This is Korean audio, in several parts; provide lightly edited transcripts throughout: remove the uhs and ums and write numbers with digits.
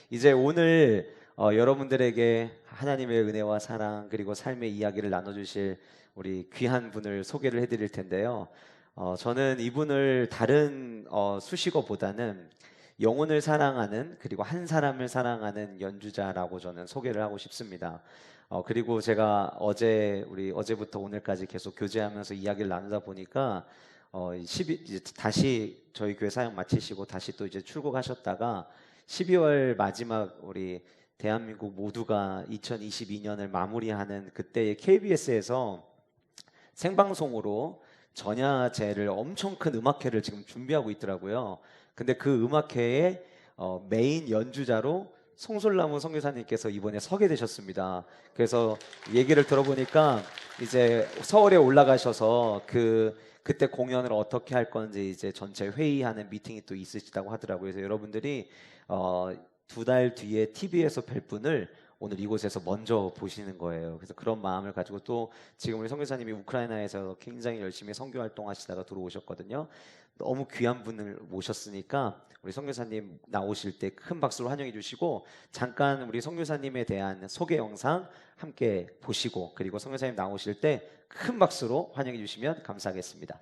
이제 오늘 여러분들에게 하나님의 은혜와 사랑 그리고 삶의 이야기를 나눠주실 우리 귀한 분을 소개를 해드릴 텐데요. 저는 이분을 다른 수식어보다는 영혼을 사랑하는 그리고 한 사람을 사랑하는 연주자라고 저는 소개를 하고 싶습니다. 그리고 제가 어제부터 오늘까지 계속 교제하면서 이야기를 나누다 보니까 이제 다시 저희 교회 사역 마치시고 다시 또 이제 출국하셨다가 12월 마지막 우리 대한민국 모두가 2022년을 마무리하는 그때의 KBS에서 생방송으로 전야제를 엄청 큰 음악회를 지금 준비하고 있더라고요. 근데 그 음악회의 메인 연주자로 송솔나무 선교사님께서 이번에 서게 되셨습니다. 그래서 얘기를 들어보니까 이제 서울에 올라가셔서 그때 공연을 어떻게 할 건지 이제 전체 회의하는 미팅이 또 있으시다고 하더라고요. 그래서 여러분들이 2달 뒤에 TV에서 뵐 분을 오늘 이곳에서 먼저 보시는 거예요. 그래서 그런 마음을 가지고 또 지금 우리 선교사님이 우크라이나에서 굉장히 열심히 선교 활동하시다가 들어오셨거든요. 너무 귀한 분을 모셨으니까 우리 선교사님 나오실 때 큰 박수로 환영해 주시고 잠깐 우리 선교사님에 대한 소개 영상 함께 보시고 그리고 선교사님 나오실 때 큰 박수로 환영해 주시면 감사하겠습니다.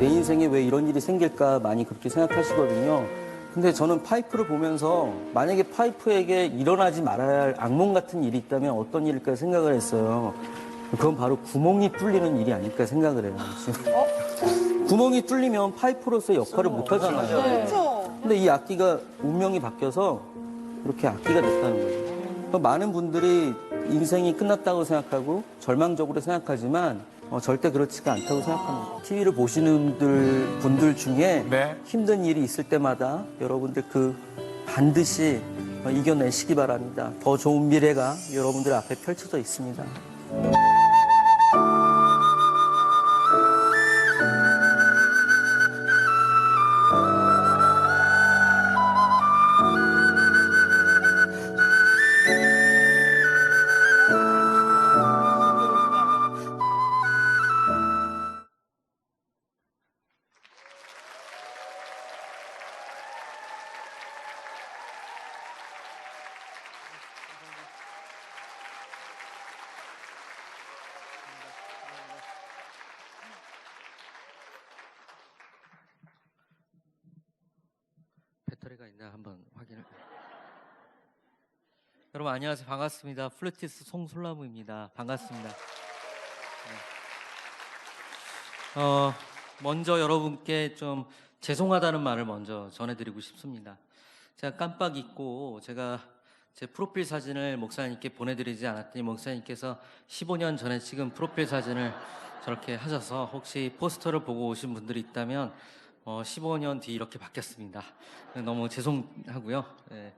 내 인생에 왜 이런 일이 생길까 많이 그렇게 생각하시거든요. 근데 저는 파이프를 보면서 만약에 파이프에게 일어나지 말아야 할 악몽 같은 일이 있다면 어떤 일일까 생각을 했어요. 그건 바로 구멍이 뚫리는 일이 아닐까 생각을 해요. 구멍이 뚫리면 파이프로서 역할을 못 하잖아요. 근데 이 악기가 운명이 바뀌어서 그렇게 악기가 됐다는 거죠. 많은 분들이 인생이 끝났다고 생각하고 절망적으로 생각하지만 절대 그렇지가 않다고 생각합니다. TV를 보시는 분들 중에 힘든 일이 있을 때마다 여러분들 반드시 이겨내시기 바랍니다. 더 좋은 미래가 여러분들 앞에 펼쳐져 있습니다. 배터리가 있나 한번 확인을. 여러분 안녕하세요. 반갑습니다. 플루티스트 송솔나무입니다. 반갑습니다. 먼저 여러분께 좀 죄송하다는 말을 먼저 전해드리고 싶습니다. 제가 깜빡 잊고 제가 제 프로필 사진을 목사님께 보내드리지 않았더니 목사님께서 15년 전에 찍은 프로필 사진을 저렇게 하셔서 혹시 포스터를 보고 오신 분들이 있다면 15년 뒤 이렇게 바뀌었습니다. 너무 죄송하고요. 네.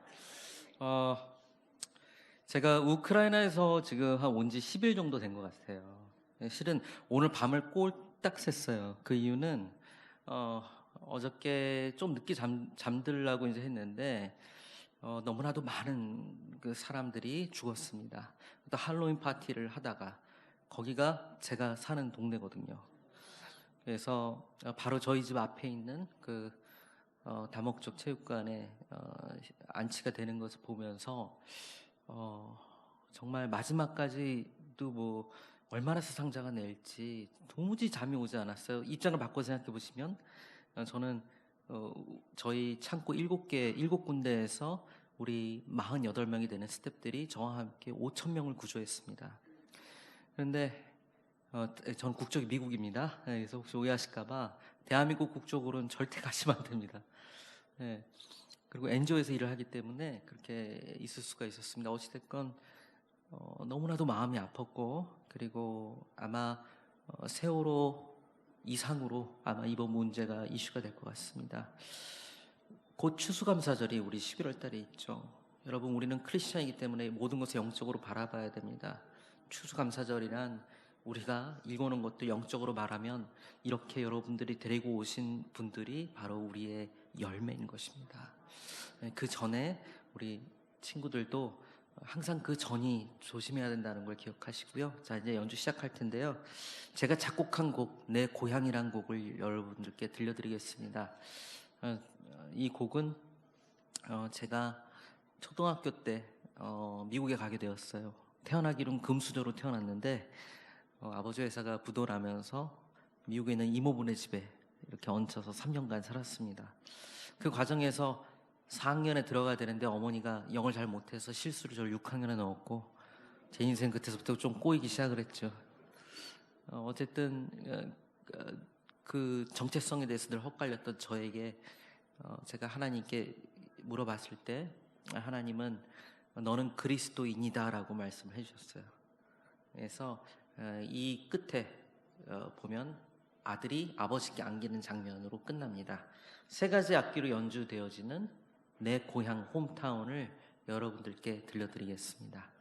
제가 우크라이나에서 지금 온 지 10일 정도 된 것 같아요. 실은 오늘 밤을 꼴딱 샜어요. 그 이유는 어저께 좀 늦게 잠들라고 이제 했는데 너무나도 많은 그 사람들이 죽었습니다. 또 할로윈 파티를 하다가 거기가 제가 사는 동네거든요. 그래서 바로 저희 집 앞에 있는 그 다목적 체육관에 안치가 되는 것을 보면서 정말 마지막까지도 뭐 얼마나 수상자가 낼지 도무지 잠이 오지 않았어요. 입장을 바꿔 생각해 보시면 저는 저희 창고 7군데에서 우리 48명이 되는 스태프들이 저와 함께 5,000명을 구조했습니다. 그런데 전 국적이 미국입니다. 그래서 혹시 오해하실까봐 대한민국 국적으로는 절대 가시면 안 됩니다. 네. 그리고 NGO에서 일을 하기 때문에 그렇게 있을 수가 있었습니다. 어찌됐건 너무나도 마음이 아팠고 그리고 아마 세월호 이상으로 아마 이번 문제가 이슈가 될 것 같습니다. 곧 추수감사절이 우리 11월 달에 있죠. 여러분, 우리는 크리스천이기 때문에 모든 것을 영적으로 바라봐야 됩니다. 추수감사절이란 우리가 읽어놓은 것도 영적으로 말하면 이렇게 여러분들이 데리고 오신 분들이 바로 우리의 열매인 것입니다. 그 전에 우리 친구들도 항상 그 전이 조심해야 된다는 걸 기억하시고요. 자, 이제 연주 시작할 텐데요. 제가 작곡한 곡, 내 고향이란 곡을 여러분들께 들려드리겠습니다. 이 곡은 제가 초등학교 때 미국에 가게 되었어요. 태어나기로는 금수저로 태어났는데 아버지 회사가 부도나면서 미국에 있는 이모부네 집에 이렇게 얹혀서 3년간 살았습니다. 그 과정에서 4학년에 들어가야 되는데 어머니가 영어를 잘 못해서 실수로 저를 6학년에 넣었고 제 인생 그때서부터 좀 꼬이기 시작을 했죠. 어쨌든 그 정체성에 대해서 늘 헛갈렸던 저에게 제가 하나님께 물어봤을 때 하나님은 너는 그리스도인이다라고 말씀을 해주셨어요. 그래서 이 끝에 보면 아들이 아버지께 안기는 장면으로 끝납니다. 세 가지 악기로 연주되어지는 내 고향 홈타운을 여러분들께 들려드리겠습니다.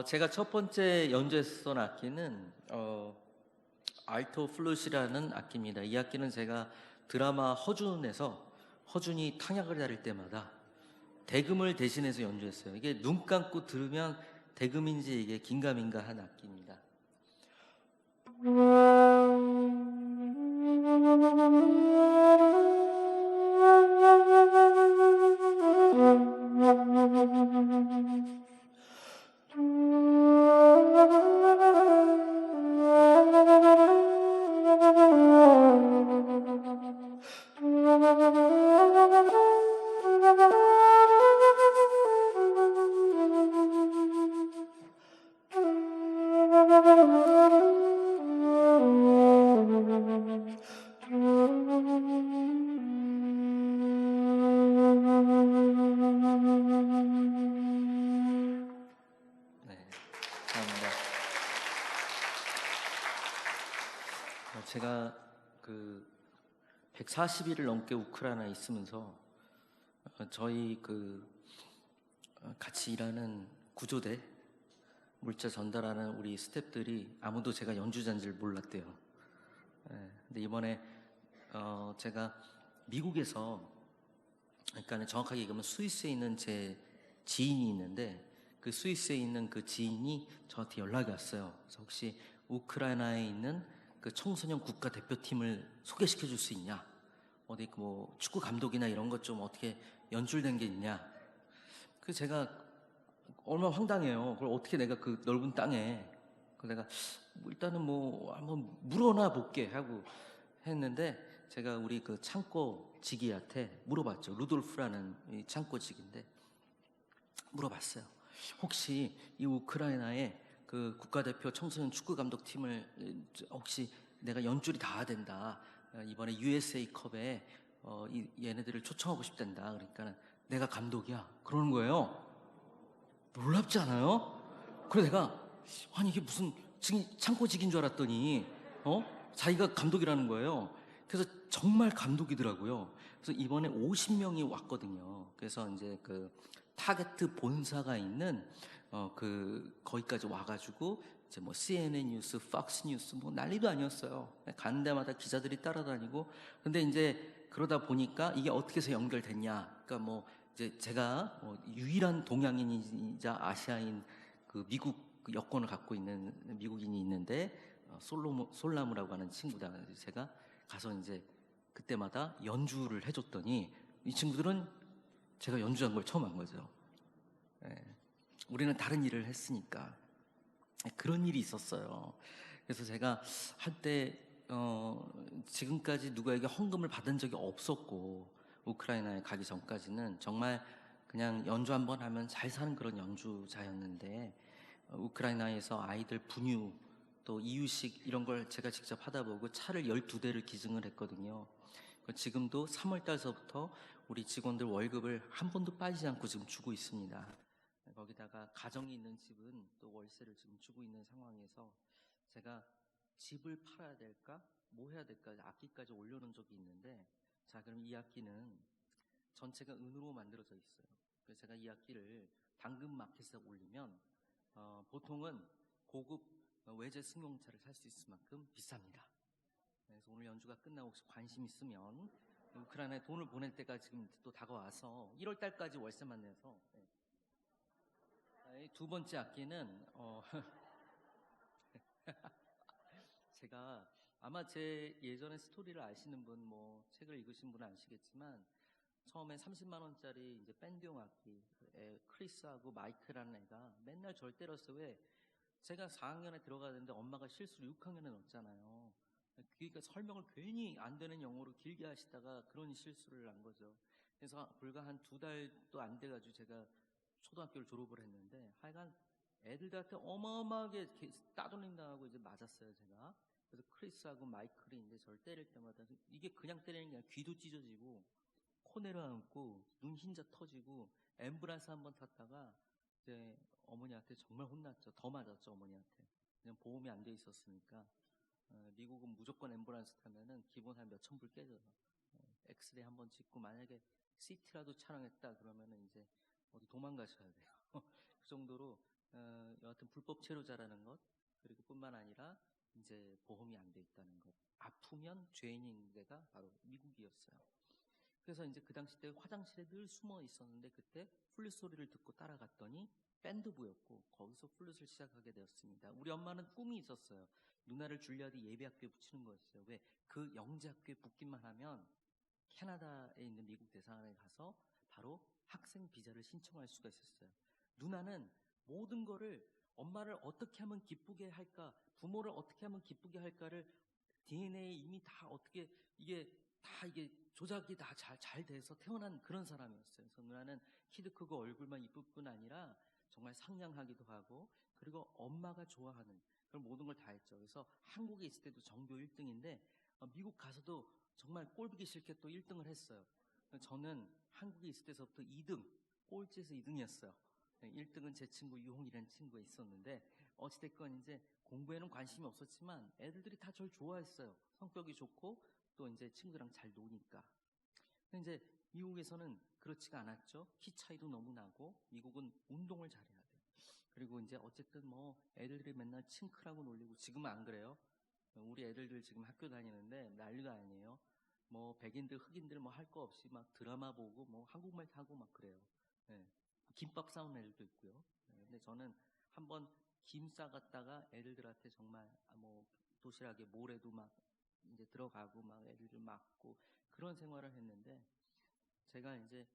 제가 첫 번째 연주했던 악기는 알토 플룻이라는 악기입니다. 이 악기는 제가 드라마 허준에서 허준이 탕약을 다릴 때마다 대금을 대신해서 연주했어요. 이게 눈 감고 들으면 대금인지 이게 긴가민가한 악기입니다. 네, 감사합니다. 제가 그 140일을 넘게 우크라이나에 있으면서 저희 같이 일하는 구조대 물자 전달하는 우리 스태프들이 아무도 제가 연주자인 줄 몰랐대요. 근데 이번에 제가 미국에서, 그러니까 정확하게 얘기하면 스위스에 있는 제 지인이 있는데 그 스위스에 있는 그 지인이 저한테 연락이 왔어요. 그래서 혹시 우크라이나에 있는 그 청소년 국가 대표팀을 소개시켜 줄 수 있냐? 어디 뭐 축구 감독이나 이런 것 좀 어떻게 연출된 게 있냐? 그 제가 얼마나 황당해요. 그걸 어떻게 내가 그 넓은 땅에 내가 일단은 뭐 한번 물어나 볼게 하고 했는데 제가 우리 그 창고 직위한테 물어봤죠. 루돌프라는 이 창고 직인데 물어봤어요. 혹시 이 우크라이나의 그 국가대표 청소년 축구 감독팀을 혹시 내가 연줄이 닿아야 된다. 이번에 USA 컵에 얘네들을 초청하고 싶단다. 그러니까 내가 감독이야. 그러는 거예요. 놀랍지 않아요? 그래서 내가 아니 이게 무슨 지금 창고직인 줄 알았더니 자기가 감독이라는 거예요. 그래서 정말 감독이더라고요. 그래서 이번에 50명이 왔거든요. 그래서 이제 그 타겟 본사가 있는 거기까지 와가지고 이제 뭐 CNN 뉴스, 팍스 뉴스 뭐 난리도 아니었어요. 가는 데마다 기자들이 따라다니고. 근데 이제 그러다 보니까 이게 어떻게 해서 연결됐냐? 그러니까 뭐 이제 제가 유일한 동양인이자 아시아인 그 미국 그 여권을 갖고 있는 미국인이 있는데 솔라무라고 하는 친구다. 제가 가서 이제 그때마다 연주를 해줬더니 이 친구들은 제가 연주한 걸 처음 한 거죠. 우리는 다른 일을 했으니까 그런 일이 있었어요. 그래서 제가 한때 지금까지 누구에게 헌금을 받은 적이 없었고 우크라이나에 가기 전까지는 정말 그냥 연주 한번 하면 잘 사는 그런 연주자였는데 우크라이나에서 아이들 분유 또 이유식 이런 걸 제가 직접 하다 보고 차를 12대를 기증을 했거든요. 지금도 3월 달서부터 우리 직원들 월급을 한 번도 빠지지 않고 지금 주고 있습니다. 거기다가 가정이 있는 집은 또 월세를 지금 주고 있는 상황에서 제가 집을 팔아야 될까 뭐 해야 될까 악기까지 올려놓은 적이 있는데 자 그럼 이 악기는 전체가 은으로 만들어져 있어요. 그래서 제가 이 악기를 당근 마켓에 올리면 보통은 고급 외제 승용차를 살 수 있을 만큼 비쌉니다. 그래서 오늘 연주가 끝나고 혹시 관심 있으면 우크라이나에 돈을 보낼 때가 지금 또 다가와서 1월 달까지 월세만 내서 두 번째 악기는 제가 아마 제 예전의 스토리를 아시는 분, 뭐 책을 읽으신 분은 아시겠지만 처음에 30만 원짜리 이제 밴드용 악기 크리스하고 마이크라는 애가 맨날 절 때렸어요. 왜? 제가 4학년에 들어가는데 엄마가 실수로 6학년에 넣었잖아요. 그러니까 설명을 괜히 안 되는 영어로 길게 하시다가 그런 실수를 한 거죠. 그래서 불과 한 2달도 안 돼가지고 제가 초등학교를 졸업을 했는데 하여간 애들한테 어마어마하게 따돌림 당하고 이제 맞았어요 제가. 그래서 크리스하고 마이클이 이제 저를 때릴 때마다 이게 그냥 때리는 게 아니라 귀도 찢어지고 코 내려앉고 눈 흰자 터지고 앰뷸런스 한번 탔다가 이제 어머니한테 정말 혼났죠. 더 맞았죠 어머니한테. 그냥 보험이 안 돼 있었으니까. 미국은 무조건 앰뷸런스 타면은 기본 한 몇천 불 깨져요. 엑스레이 한번 찍고 만약에 CT라도 촬영했다 그러면은 이제 어디 도망가셔야 돼요. 그 정도로 여하튼 하여튼 불법 체류자라는 것, 그리고 뿐만 아니라 이제 보험이 안 돼 있다는 것, 아프면 죄인인 데가 바로 미국이었어요. 그래서 이제 그 당시 때 화장실에 늘 숨어 있었는데 그때 플룻 소리를 듣고 따라갔더니 밴드부였고 거기서 플룻을 시작하게 되었습니다. 우리 엄마는 꿈이 있었어요. 누나를 줄리아드 예비학교에 붙이는 거였어요. 왜? 그 영재학교에 붙기만 하면 캐나다에 있는 미국 대사관에 가서 바로 학생 비자를 신청할 수가 있었어요. 누나는 모든 거를 엄마를 어떻게 하면 기쁘게 할까, 부모를 어떻게 하면 기쁘게 할까를 DNA에 이미 다 어떻게 이게 조작이 다 잘 돼서 태어난 그런 사람이었어요. 그래서 누나는 키도 크고 얼굴만 이쁠 뿐 아니라 정말 상냥하기도 하고 그리고 엄마가 좋아하는 그런 모든 걸 다 했죠. 그래서 한국에 있을 때도 전교 1등인데 미국 가서도 정말 꼴보기 싫게 또 1등을 했어요. 저는 한국에 있을 때서부터 2등, 꼴찌에서 2등이었어요. 1등은 제 친구 유홍이라는 친구가 있었는데 어찌됐건 이제 공부에는 관심이 없었지만 애들들이 다 저를 좋아했어요. 성격이 좋고 또 이제 친구들이랑 잘 노니까. 근데 이제 미국에서는 그렇지가 않았죠. 키 차이도 너무 나고 미국은 운동을 잘해야 돼요. 그리고 이제 어쨌든 뭐 애들들이 맨날 층크라고 놀리고 지금은 안 그래요. 우리 애들들 지금 학교 다니는데 난리가 아니에요. 뭐 백인들 흑인들 뭐 할 거 없이 막 드라마 보고 뭐 한국말 타고 막 그래요. 네. 김밥 싸우는 애들도 있고요. 네. 근데 저는 한번 김 싸갔다가 애들들한테 정말 뭐 도시락에 모래도 막 이제 들어가고 막 애들들 맞고 그런 생활을 했는데 제가 이제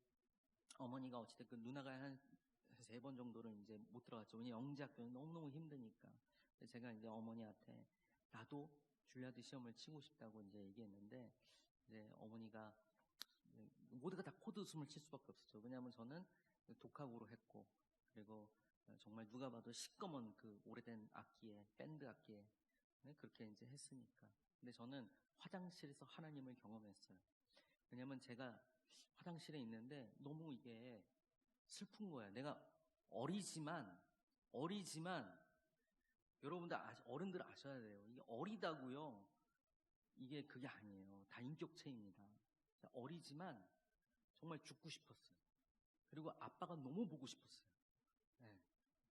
어머니가 어찌됐든 누나가 한 3번 정도는 이제 못 들어갔죠. 왜냐면 영재학교는 너무너무 힘드니까. 제가 이제 어머니한테 나도 줄리아드 시험을 치고 싶다고 이제 얘기했는데 이제 어머니가 모두가 다 코드 웃음을 칠 수밖에 없었죠. 왜냐하면 저는 독학으로 했고 그리고 정말 누가 봐도 시꺼먼 그 오래된 악기에 밴드 악기에 그렇게 이제 했으니까. 근데 저는 화장실에서 하나님을 경험했어요. 왜냐하면 제가 화장실에 있는데 너무 이게 슬픈 거야. 내가 어리지만 여러분들 어른들 아셔야 돼요. 이게 어리다고요. 이게 그게 아니에요. 다 인격체입니다. 어리지만 정말 죽고 싶었어요. 그리고 아빠가 너무 보고 싶었어요. 네.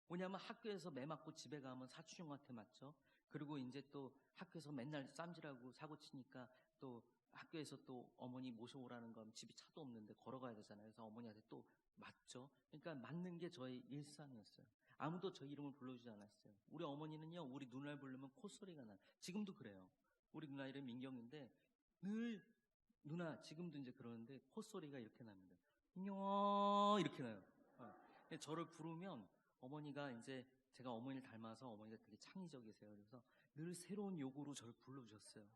왜냐하면 학교에서 매 맞고 집에 가면 사촌 형한테 맞죠. 그리고 이제 또 학교에서 맨날 쌈질하고 사고 치니까 또 학교에서 또 어머니 모셔오라는 건 집이 차도 없는데 걸어가야 되잖아요. 그래서 어머니한테 또 맞죠. 그러니까 맞는 게 저의 일상이었어요. 아무도 저 이름을 불러주지 않았어요. 우리 어머니는요, 우리 누나를 부르면 콧소리가 나요. 지금도 그래요. 우리 누나 이름 민경인데 늘 누나 지금도 이제 그러는데 콧소리가 이렇게 납니다. 민경아 이렇게 나요. 근데 저를 부르면 어머니가 이제 제가 어머니를 닮아서 어머니가 되게 창의적이세요. 그래서 늘 새로운 욕으로 저를 불러주셨어요.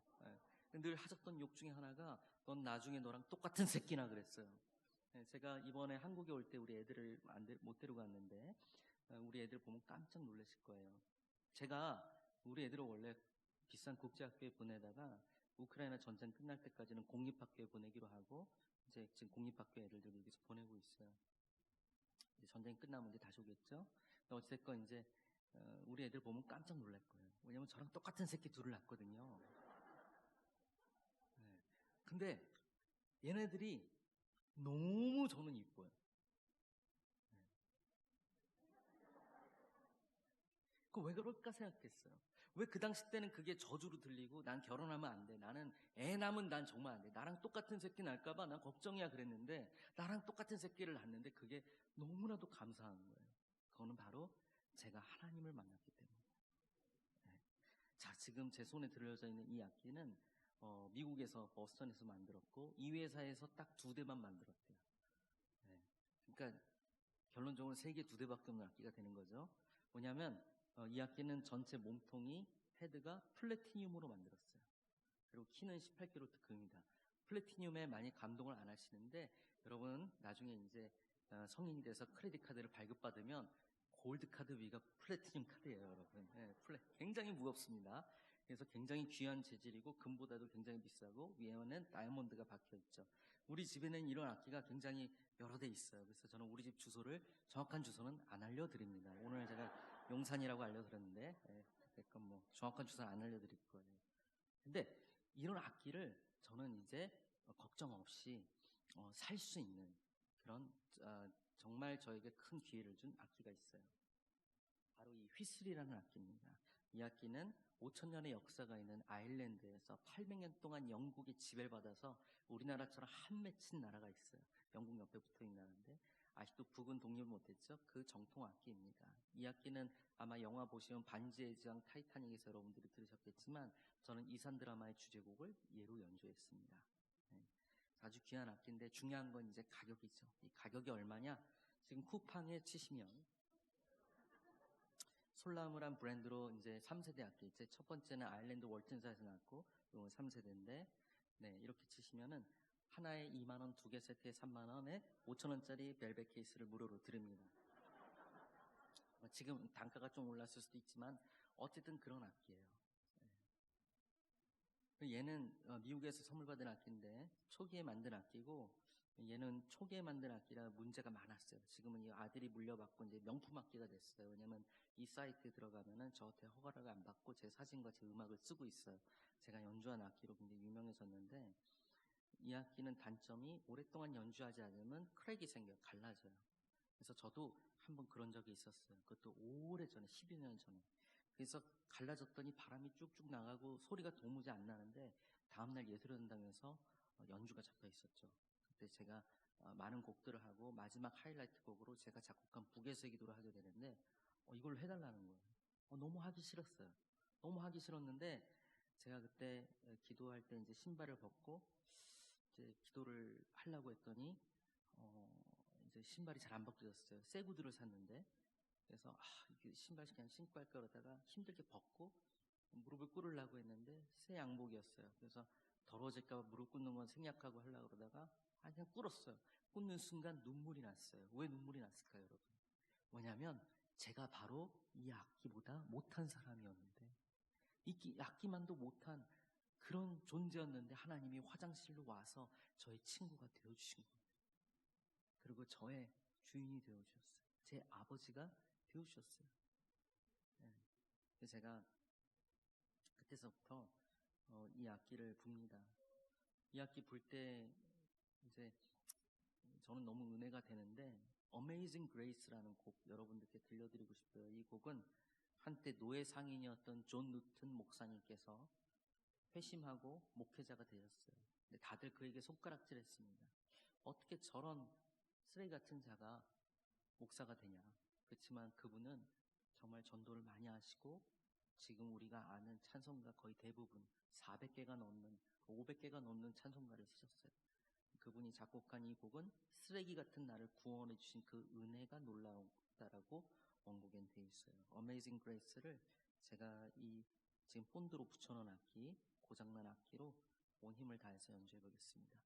늘 하셨던 욕 중에 하나가 넌 나중에 너랑 똑같은 새끼나 그랬어요. 제가 이번에 한국에 올 때 우리 애들을 못 데리고 갔는데 우리 애들 보면 깜짝 놀라실 거예요. 제가 우리 애들을 원래 비싼 국제학교에 보내다가 우크라이나 전쟁 끝날 때까지는 공립학교에 보내기로 하고 이제 지금 공립학교 애들들 여기서 보내고 있어요. 이제 전쟁 끝나면 이제 다시 오겠죠. 어찌됐건 이제 우리 애들 보면 깜짝 놀랄 거예요. 왜냐면 저랑 똑같은 새끼 둘을 낳거든요. 네. 근데 얘네들이 너무 저는 이뻐요. 네. 그 왜 그럴까 생각했어요. 왜 그 당시 때는 그게 저주로 들리고 난 결혼하면 안 돼. 나는 애 낳으면 난 정말 안 돼. 나랑 똑같은 새끼 날까봐 난 걱정이야 그랬는데 나랑 똑같은 새끼를 낳는데 그게 너무나도 감사한 거예요. 그거는 바로 제가 하나님을 만났기 때문에. 네. 자, 지금 제 손에 들려져 있는 이 악기는 미국에서 버스턴에서 만들었고 이 회사에서 딱 2대만 만들었대요. 네. 그러니까 결론적으로 3개 2대밖에 없는 악기가 되는 거죠. 뭐냐면 이 악기는 전체 몸통이 헤드가 플래티늄으로 만들었어요. 그리고 키는 18kg 금입니다. 플래티늄에 많이 감동을 안 하시는데 여러분 나중에 이제 성인이 돼서 크레딧 카드를 발급받으면 골드 카드 위가 플래티늄 카드예요, 여러분. 네, 굉장히 무겁습니다. 그래서 굉장히 귀한 재질이고 금보다도 굉장히 비싸고 위에는 다이아몬드가 박혀 있죠. 우리 집에는 이런 악기가 굉장히 여러 대 있어요. 그래서 저는 우리 집 주소를 정확한 주소는 안 알려드립니다. 오늘 제가 용산이라고 알려드렸는데 그러니까 뭐 정확한 주소는 안 알려드릴 거예요. 근데 이런 악기를 저는 이제 걱정 없이 살 수 있는 그런 정말 저에게 큰 기회를 준 악기가 있어요. 바로 이 휘슬이라는 악기입니다. 이 악기는 5,000년의 역사가 있는 아일랜드에서 800년 동안 영국의 지배를 받아서 우리나라처럼 한 맺힌 나라가 있어요. 영국 옆에 붙어 있는 나라인데 아직도 북은 독립을 못했죠. 그 정통 악기입니다. 이 악기는 아마 영화 보시면 반지의 제왕 타이타닉에서 여러분들이 들으셨겠지만 저는 이산 드라마의 주제곡을 얘로 연주했습니다. 네. 아주 귀한 악기인데 중요한 건 이제 가격이죠. 이 가격이 얼마냐? 지금 쿠팡에 치시면 솔라무란 브랜드로 이제 3세대 악기. 이제 첫 번째는 아일랜드 월튼사에서 나왔고, 이건 3세대인데, 네, 이렇게 치시면은 하나에 2만원, 두 개 세트에 3만원에 5,000원짜리 벨벳 케이스를 무료로 드립니다. 지금 단가가 좀 올랐을 수도 있지만, 어쨌든 그런 악기예요. 네. 얘는 미국에서 선물 받은 악기인데, 초기에 만든 악기고, 얘는 초기에 만든 악기라 문제가 많았어요. 지금은 이 아들이 물려받고 이제 명품 악기가 됐어요. 왜냐면 이 사이트에 들어가면은 저한테 허가를 안 받고 제 사진과 제 음악을 쓰고 있어요. 제가 연주한 악기로 굉장히 유명해졌는데 이 악기는 단점이 오랫동안 연주하지 않으면 크랙이 생겨요. 갈라져요. 그래서 저도 한번 그런 적이 있었어요. 그것도 오래전에 12년 전에. 그래서 갈라졌더니 바람이 쭉쭉 나가고 소리가 도무지 안 나는데 다음날 예술연당에서 연주가 잡혀 있었죠. 그때 제가 많은 곡들을 하고 마지막 하이라이트 곡으로 제가 작곡한 북에서의 기도를 하게 되는데 이걸 해달라는 거예요. 너무 하기 싫었어요. 너무 하기 싫었는데 제가 그때 기도할 때 이제 신발을 벗고 이제 기도를 하려고 했더니 이제 신발이 잘 안 벗겨졌어요. 새 구두를 샀는데 그래서 이게 신발 그냥 신고 할까 그러다가 힘들게 벗고 무릎을 꿇으려고 했는데 새 양복이었어요. 그래서 더러워질까 봐 무릎 꿇는 건 생략하고 하려고 그러다가 그냥 꿇었어요. 꿇는 순간 눈물이 났어요. 왜 눈물이 났을까요, 여러분? 뭐냐면 제가 바로 이 악기보다 못한 사람이었는데 이 악기만도 못한 그런 존재였는데 하나님이 화장실로 와서 저의 친구가 되어주신 거예요. 그리고 저의 주인이 되어주셨어요. 제 아버지가 되어주셨어요. 네. 그래서 제가 그때서부터 이 악기를 붑니다. 이 악기 불 때 이제 저는 너무 은혜가 되는데 Amazing Grace라는 곡 여러분들께 들려드리고 싶어요. 이 곡은 한때 노예 상인이었던 존 누튼 목사님께서 회심하고 목회자가 되셨어요. 근데 다들 그에게 손가락질했습니다. 어떻게 저런 쓰레기 같은 자가 목사가 되냐. 그렇지만 그분은 정말 전도를 많이 하시고 지금 우리가 아는 찬송가 거의 대부분 400개가 넘는 500개가 넘는 찬송가를 쓰셨어요. 그분이 작곡한 이 곡은 쓰레기 같은 나를 구원해 주신 그 은혜가 놀라웠다라고 원곡엔 돼 있어요. Amazing Grace를 제가 이 지금 폰드로 붙여놓은 악기, 고장난 악기로 온 힘을 다해서 연주해 보겠습니다.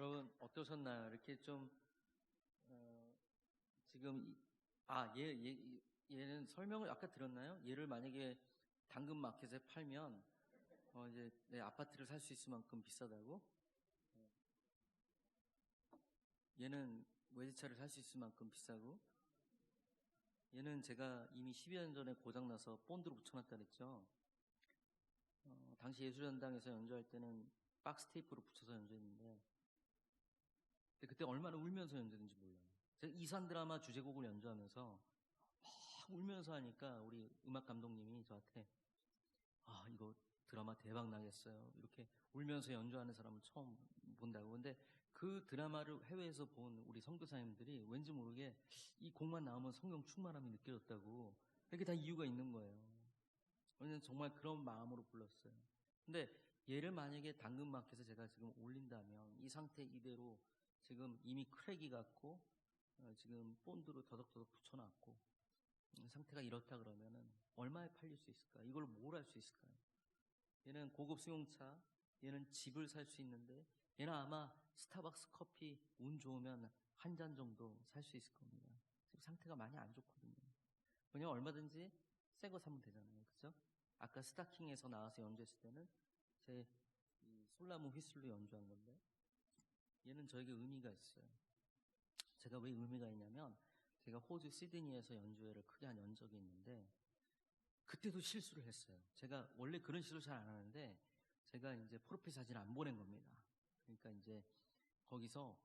여러분 어떠셨나요? 이렇게 좀 지금 얘는 설명을 아까 들었나요? 얘를 만약에 당근 마켓에 팔면 이제 내 아파트를 살 수 있을 만큼 비싸다고? 얘는 외제차를 살 수 있을 만큼 비싸고, 얘는 제가 이미 12년 전에 고장나서 본드로 붙여놨다 그랬죠. 당시 예술연당에서 연주할 때는 박스 테이프로 붙여서 연주했는데, 근데 그때 얼마나 울면서 연주했는지 몰라요. 제가 이산 드라마 주제곡을 연주하면서 막 울면서 하니까 우리 음악 감독님이 저한테 이거 드라마 대박 나겠어요. 이렇게 울면서 연주하는 사람을 처음 본다고. 근데 그 드라마를 해외에서 본 우리 선교사님들이 왠지 모르게 이 곡만 나오면 성령 충만함이 느껴졌다고. 이렇게 다 이유가 있는 거예요. 저는 정말 그런 마음으로 불렀어요. 근데 얘를 만약에 당근마켓에 제가 지금 올린다면 이 상태 이대로 지금 이미 크랙이 갔고 지금 본드로 더덕더덕 붙여놨고 상태가 이렇다 그러면은 얼마에 팔릴 수 있을까? 이걸 뭘 할 수 있을까요? 얘는 고급 수용차, 얘는 집을 살 수 있는데 얘는 아마 스타벅스 커피 운 좋으면 한 잔 정도 살 수 있을 겁니다. 지금 상태가 많이 안 좋거든요. 왜냐면 얼마든지 새 거 사면 되잖아요. 그죠? 아까 스타킹에서 나와서 연주했을 때는 제 이 솔나무 휘슬로 연주한 건데 얘는 저에게 의미가 있어요. 제가 왜 의미가 있냐면 제가 호주 시드니에서 연주회를 크게 한 적이 있는데 그때도 실수를 했어요. 제가 원래 그런 실수 잘 안 하는데 제가 이제 프로필 사진을 안 보낸 겁니다. 그러니까 이제 거기서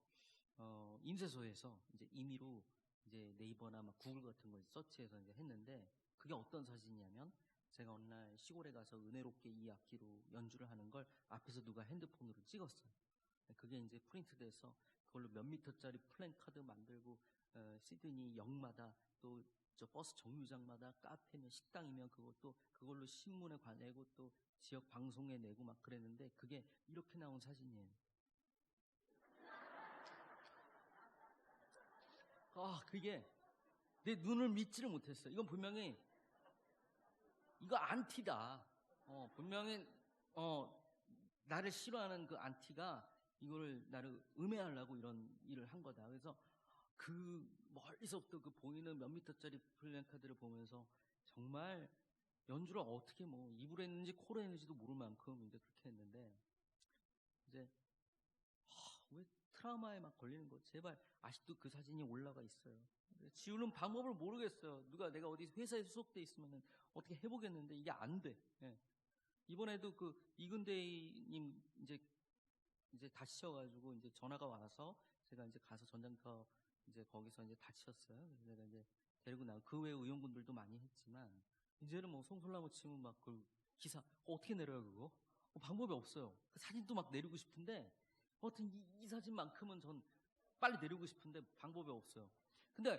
인쇄소에서 이제 임의로 이제 네이버나 막 구글 같은 걸 서치해서 이제 했는데 그게 어떤 사진이냐면 제가 어느 날 시골에 가서 은혜롭게 이 악기로 연주를 하는 걸 앞에서 누가 핸드폰으로 찍었어요. 그게 이제 프린트돼서 그걸로 몇 미터짜리 플랜카드 만들고 시드니 역마다 또 저 버스 정류장마다 카페면 식당이면 그것도 그걸로 신문에 관내고 또 지역 방송에 내고 막 그랬는데 그게 이렇게 나온 사진이에요. 그게 내 눈을 믿지를 못했어요. 이건 분명히 이거 안티다. 분명히 나를 싫어하는 그 안티가 이거를 나를 음해하려고 이런 일을 한 거다. 그래서 그 멀리서부터 그 보이는 몇 미터짜리 플랜카드를 보면서 정말 연주를 어떻게 뭐 입으로 했는지 코로 했는지도 모를 만큼 이제 그렇게 했는데 이제 왜 트라우마에 막 걸리는 거 제발 아직도 그 사진이 올라가 있어요. 지우는 방법을 모르겠어요. 내가 어디 회사에 소속돼 있으면 어떻게 해보겠는데 이게 안 돼. 예. 이번에도 그 이근대님 이제 다치셔가지고 이제 전화가 와서 제가 이제 가서 전장터 이제 거기서 이제 다치셨어요. 그래서 제가 이제 데리고 나고 그 외에 의원분들도 많이 했지만 이제는 뭐 송솔나무 치면 막 그 기사 어떻게 내려요 그거? 방법이 없어요. 그 사진도 막 내리고 싶은데 하여튼 이 사진만큼은 전 빨리 내리고 싶은데 방법이 없어요. 근데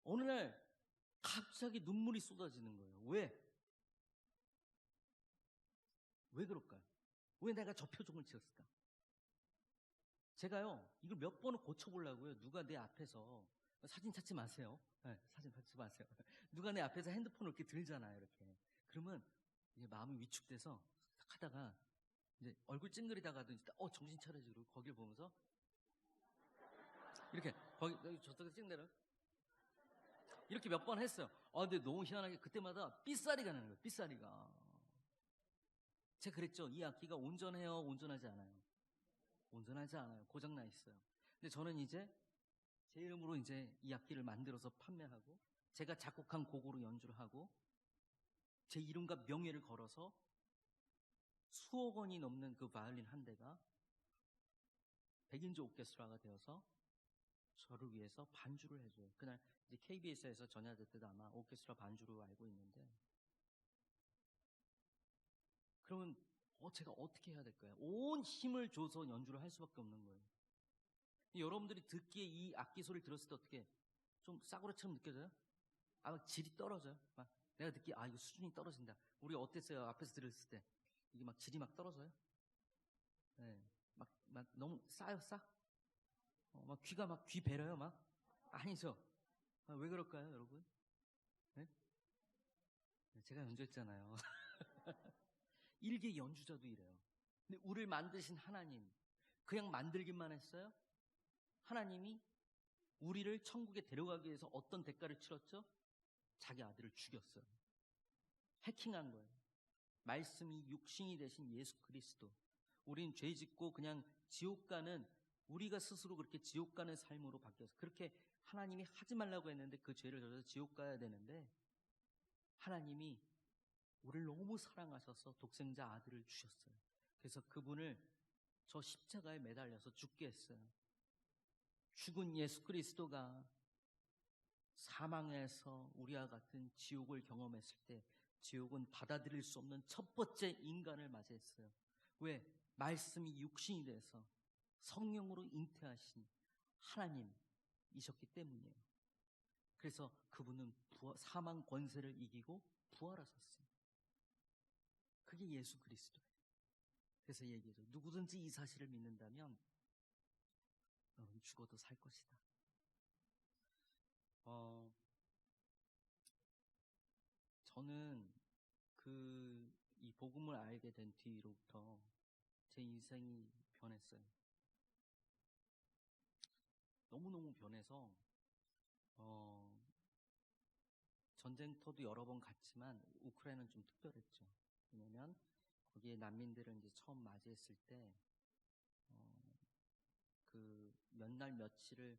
어느 날 갑자기 눈물이 쏟아지는 거예요. 왜? 왜 그럴까요? 왜 내가 저 표정을 지었을까? 제가요, 이걸 몇 번을 고쳐보려고요. 누가 내 앞에서, 사진 찾지 마세요. 네, 사진 찾지 마세요. 누가 내 앞에서 핸드폰을 이렇게 들잖아요, 이렇게. 그러면 이제 마음이 위축돼서 하다가 이제 얼굴 찡그리다가도 정신 차려지 그러고 거길 보면서 이렇게, 저쪽에 찡내려. 이렇게 몇 번 했어요. 근데 너무 희한하게 그때마다 삐싸리가 나는 거예요, 삐싸리가. 제가 그랬죠. 이 악기가 온전해요, 온전하지 않아요? 온전하지 않아요. 고장나 있어요. 근데 저는 이제 제 이름으로 이제 이 악기를 만들어서 판매하고 제가 작곡한 곡으로 연주를 하고 제 이름과 명예를 걸어서 수억 원이 넘는 그 바이올린 한 대가 백인조 오케스트라가 되어서 저를 위해서 반주를 해줘요. 그날 이제 KBS에서 전야제 때도 아마 오케스트라 반주로 알고 있는데 그러면 제가 어떻게 해야 될까요? 온 힘을 줘서 연주를 할 수밖에 없는 거예요. 여러분들이 듣기에 이 악기 소리를 들었을 때 어떻게 좀 싸구려처럼 느껴져요? 막 질이 떨어져요. 막 내가 듣기에 이거 수준이 떨어진다. 우리 어땠어요? 앞에서 들었을 때 이게 막 질이 막 떨어져요? 네, 막 너무 싸요, 싸? 막 귀가 막 귀 베려요, 막? 아니죠. 왜 그럴까요, 여러분? 네? 제가 연주했잖아요. 일개 연주자도 이래요. 근데 우리를 만드신 하나님, 그냥 만들기만 했어요? 하나님이 우리를 천국에 데려가기 위해서 어떤 대가를 치렀죠? 자기 아들을 죽였어요. 해킹한 거예요. 말씀이 육신이 되신 예수 그리스도. 우린 죄 짓고 그냥 지옥 가는, 우리가 스스로 그렇게 지옥 가는 삶으로 바뀌어서, 그렇게 하나님이 하지 말라고 했는데 그 죄를 져서 지옥 가야 되는데, 하나님이 우리를 너무 사랑하셔서 독생자 아들을 주셨어요. 그래서 그분을 저 십자가에 매달려서 죽게 했어요. 죽은 예수 그리스도가 사망에서 우리와 같은 지옥을 경험했을 때 지옥은 받아들일 수 없는 첫 번째 인간을 맞이했어요. 왜? 말씀이 육신이 돼서 성령으로 잉태하신 하나님이셨기 때문이에요. 그래서 그분은 사망 권세를 이기고 부활하셨어요. 그게 예수 그리스도예요. 그래서 얘기해줘. 누구든지 이 사실을 믿는다면 너는 죽어도 살 것이다. 저는 이 복음을 알게 된 뒤로부터 제 인생이 변했어요. 너무너무 변해서, 전쟁터도 여러 번 갔지만, 우크라이나는 좀 특별했죠. 왜냐면, 거기에 난민들을 이제 처음 맞이했을 때, 몇 날 며칠을,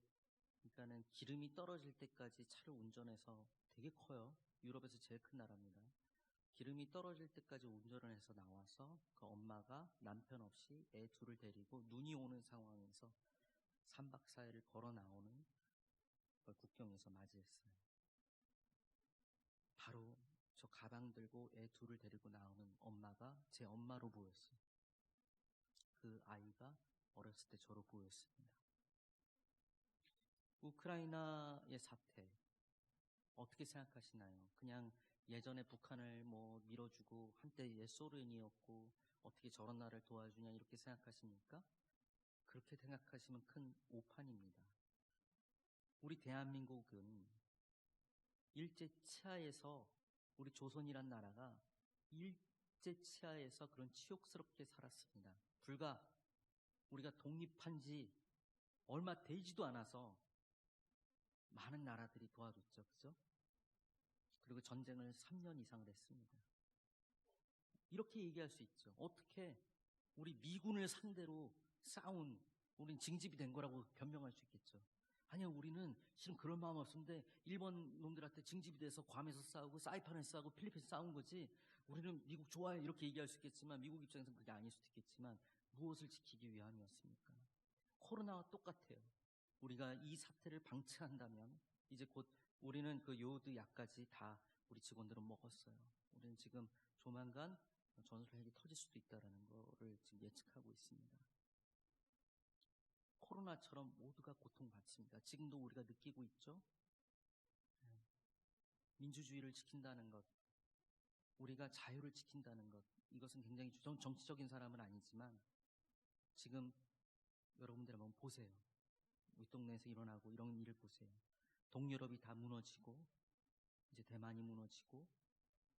그러니까는 기름이 떨어질 때까지 차를 운전해서, 되게 커요. 유럽에서 제일 큰 나라입니다. 기름이 떨어질 때까지 운전을 해서 나와서 그 엄마가 남편 없이 애 둘을 데리고 눈이 오는 상황에서 3박 4일을 걸어 나오는 걸 국경에서 맞이했어요. 바로 저 가방 들고 애 둘을 데리고 나오는 엄마가 제 엄마로 보였어요. 그 아이가 어렸을 때 저로 보였습니다. 우크라이나의 사태 어떻게 생각하시나요? 그냥 예전에 북한을 밀어주고 한때 옛 소련이었고 어떻게 저런 나라를 도와주냐 이렇게 생각하십니까? 그렇게 생각하시면 큰 오판입니다. 우리 대한민국은 일제치하에서, 우리 조선이란 나라가 일제치하에서 그런 치욕스럽게 살았습니다. 불과 우리가 독립한 지 얼마 되지도 않아서 많은 나라들이 도와줬죠. 그죠? 그리고 전쟁을 3년 이상을 했습니다. 이렇게 얘기할 수 있죠. 어떻게 우리 미군을 상대로 싸운, 우린 징집이 된 거라고 변명할 수 있겠죠. 아니야, 우리는 실은 그럴 마음 없었는데 일본 놈들한테 징집이 돼서 괌에서 싸우고 사이판에서 싸우고 필리핀에서 싸운 거지, 우리는 미국 좋아해, 이렇게 얘기할 수 있겠지만 미국 입장에서는 그게 아닐 수도 있겠지만 무엇을 지키기 위함이었습니까? 코로나와 똑같아요. 우리가 이 사태를 방치한다면 이제 곧 우리는 그 요오드 약까지 다 우리 직원들은 먹었어요. 우리는 지금 조만간 전술핵이 터질 수도 있다는 거를 지금 예측하고 있습니다. 코로나처럼 모두가 고통받습니다. 지금도 우리가 느끼고 있죠. 민주주의를 지킨다는 것, 우리가 자유를 지킨다는 것, 이것은 굉장히 정치적인 사람은 아니지만 지금 여러분들 한번 보세요. 우리 동네에서 일어나고 이런 일을 보세요. 동유럽이 다 무너지고 이제 대만이 무너지고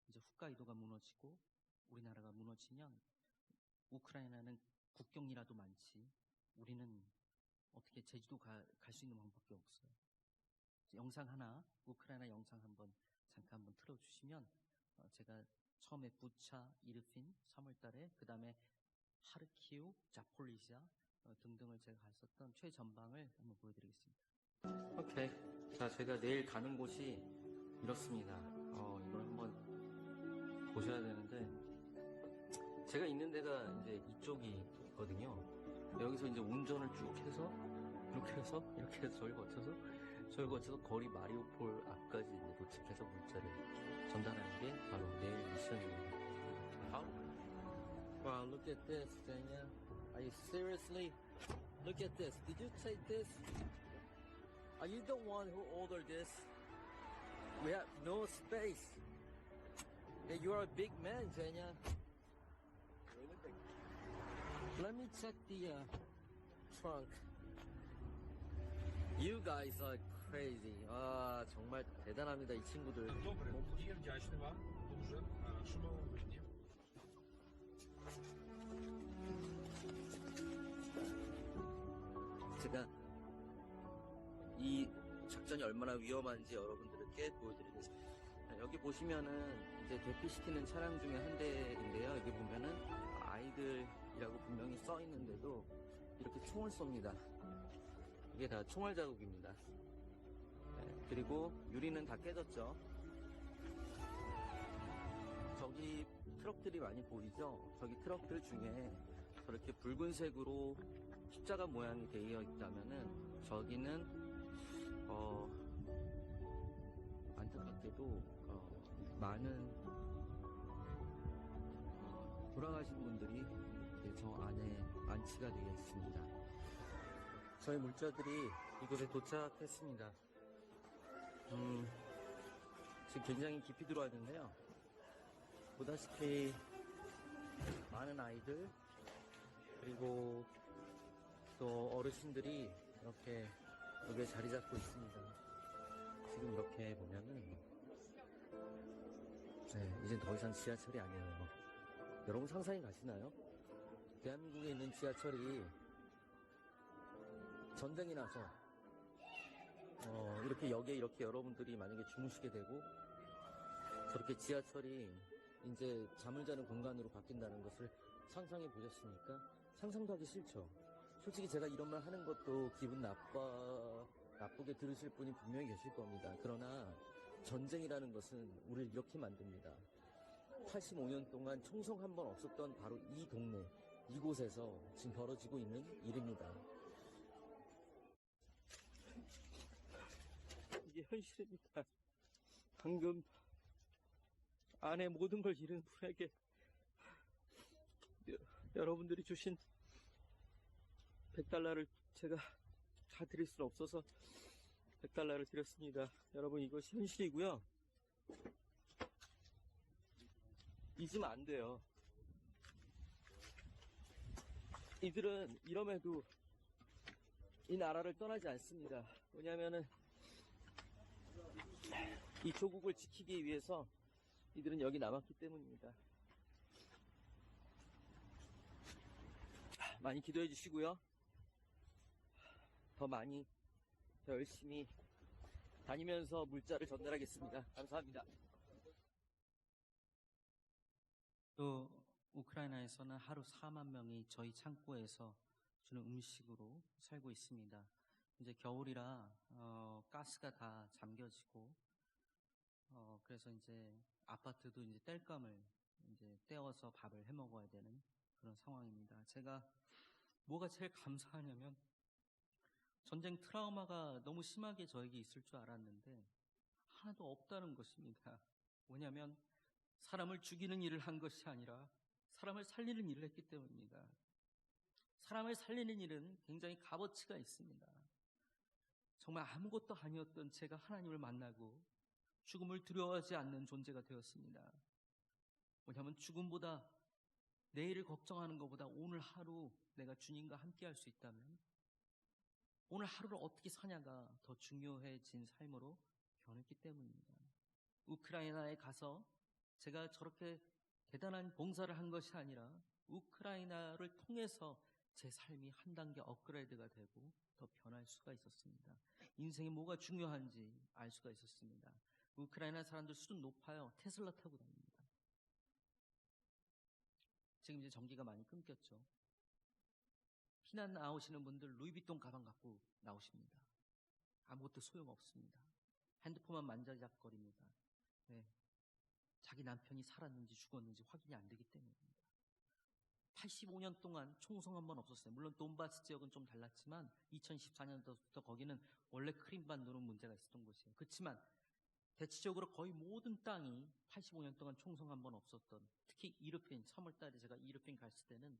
이제 홋카이도가 무너지고 우리나라가 무너지면 우크라이나는 국경이라도 많지 우리는 어떻게 제주도 갈 수 있는 방법밖에 없어요. 영상 하나, 우크라이나 영상 잠깐 한번 틀어주시면 제가 처음에 부차, 이르핀 3월달에 그 다음에 하르키우, 자폴리시아 등등을 제가 갔었던 최전방을 한번 보여드리겠습니다. 오케이. 자, 제가 내일 가는 곳이 이렇습니다. 이걸 한번 보셔야 되는데, 제가 있는 데가 이제 이쪽이 있거든요. 여기서 이제 운전을 쭉 해서 이렇게 해서 저를 거쳐서 거리 마리우폴 앞까지 이제 도착해서 문자를 전달하는 게 바로 내일 미션입니다. Wow, look at this, Daniel. Are you seriously? Look at this. Did you take this? Are you the one who ordered this? We have no space. Yeah, you are a big man, Daniel. Let me check the trunk. You guys are crazy. 아, 정말 대단합니다, 이 친구들. Добре, я вдячний вам дуже, що ми вам винні. 제가 이 작전이 얼마나 위험한지 여러분들께 보여드리겠습니다. 여기 보시면은 이제 대피시키는 차량 중에 한 대인데요. 여기 보면은 아이들이라고 분명히 써 있는데도 이렇게 총을 쏩니다. 이게 다 총알 자국입니다. 그리고 유리는 다 깨졌죠. 저기 트럭들이 많이 보이죠? 저기 트럭들 중에 저렇게 붉은색으로 십자가 모양이 되어 있다면은 저기는 안타깝게도 많은 돌아가신 분들이 이제 저 안에 안치가 되어 있습니다. 저희 물자들이 이곳에 도착했습니다. 지금 굉장히 깊이 들어왔는데요. 보다시피 많은 아이들 그리고 또 어르신들이 이렇게 여기에 자리 잡고 있습니다. 지금 이렇게 보면은 이제 더 이상 지하철이 아니에요. 여러분 상상이 가시나요? 대한민국에 있는 지하철이 전쟁이 나서 이렇게 여기에 이렇게 여러분들이 만약에 주무시게 되고 저렇게 지하철이 이제 잠을 자는 공간으로 바뀐다는 것을 상상해 보셨습니까? 상상도 하기 싫죠. 솔직히 제가 이런 말 하는 것도 기분 나쁘게 들으실 분이 분명히 계실 겁니다. 그러나 전쟁이라는 것은 우리를 이렇게 만듭니다. 85년 동안 총성 한 번 없었던 바로 이 동네, 이곳에서 지금 벌어지고 있는 일입니다. 이게 현실입니다. 방금 안에 모든 걸 잃은 분에게 여러분들이 주신 $100를 제가 다 드릴 수는 없어서 $100를 드렸습니다. 여러분 이것이 현실이고요. 잊으면 안 돼요. 이들은 이럼에도 이 나라를 떠나지 않습니다. 왜냐하면은 이 조국을 지키기 위해서 이들은 여기 남았기 때문입니다. 많이 기도해 주시고요. 더 많이, 더 열심히 다니면서 물자를 전달하겠습니다. 감사합니다. 또 우크라이나에서는 하루 4만 명이 저희 창고에서 주는 음식으로 살고 있습니다. 이제 겨울이라 가스가 다 잠겨지고 그래서 이제 아파트도 이제 땔감을 이제 떼어서 밥을 해 먹어야 되는 그런 상황입니다. 제가 뭐가 제일 감사하냐면 전쟁 트라우마가 너무 심하게 저에게 있을 줄 알았는데 하나도 없다는 것입니다. 뭐냐면 사람을 죽이는 일을 한 것이 아니라 사람을 살리는 일을 했기 때문입니다. 사람을 살리는 일은 굉장히 값어치가 있습니다. 정말 아무것도 아니었던 제가 하나님을 만나고 죽음을 두려워하지 않는 존재가 되었습니다. 뭐냐면 죽음보다 내일을 걱정하는 것보다 오늘 하루 내가 주님과 함께 할 수 있다면 오늘 하루를 어떻게 사냐가 더 중요해진 삶으로 변했기 때문입니다. 우크라이나에 가서 제가 저렇게 대단한 봉사를 한 것이 아니라 우크라이나를 통해서 제 삶이 한 단계 업그레이드가 되고 더 변할 수가 있었습니다. 인생에 뭐가 중요한지 알 수가 있었습니다. 우크라이나 사람들 수준 높아요. 테슬라 타고 다닙니다. 지금 이제 전기가 많이 끊겼죠. 피난 나오시는 분들 루이비통 가방 갖고 나오십니다. 아무것도 소용없습니다. 핸드폰만 만지작거립니다. 네. 자기 남편이 살았는지 죽었는지 확인이 안 되기 때문입니다. 85년 동안 총성 한 번 없었어요. 물론 돈바스 지역은 좀 달랐지만 2014년부터 거기는 원래 크림반도는 문제가 있었던 곳이에요. 그렇지만 대체적으로 거의 모든 땅이 85년 동안 총성 한 번 없었던, 특히 이르핀, 3월달에 제가 이르핀 갔을 때는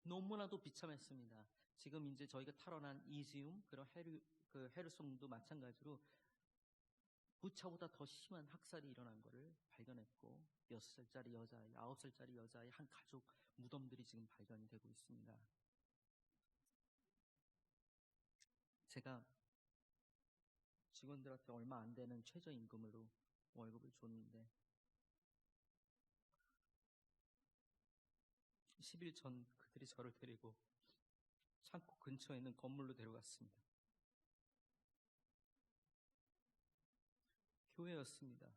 너무나도 비참했습니다. 지금 이제 저희가 탈환한 이지움, 그런 헤르송도 마찬가지로 부차보다 더 심한 학살이 일어난 것을 발견했고 6살짜리 여자아이, 9살짜리 여자아이 한 가족 무덤들이 지금 발견이 되고 있습니다. 제가 직원들한테 얼마 안 되는 최저임금으로 월급을 줬는데 10일 전 그들이 저를 데리고 창고 근처에 있는 건물로 데려갔습니다. 교회였습니다.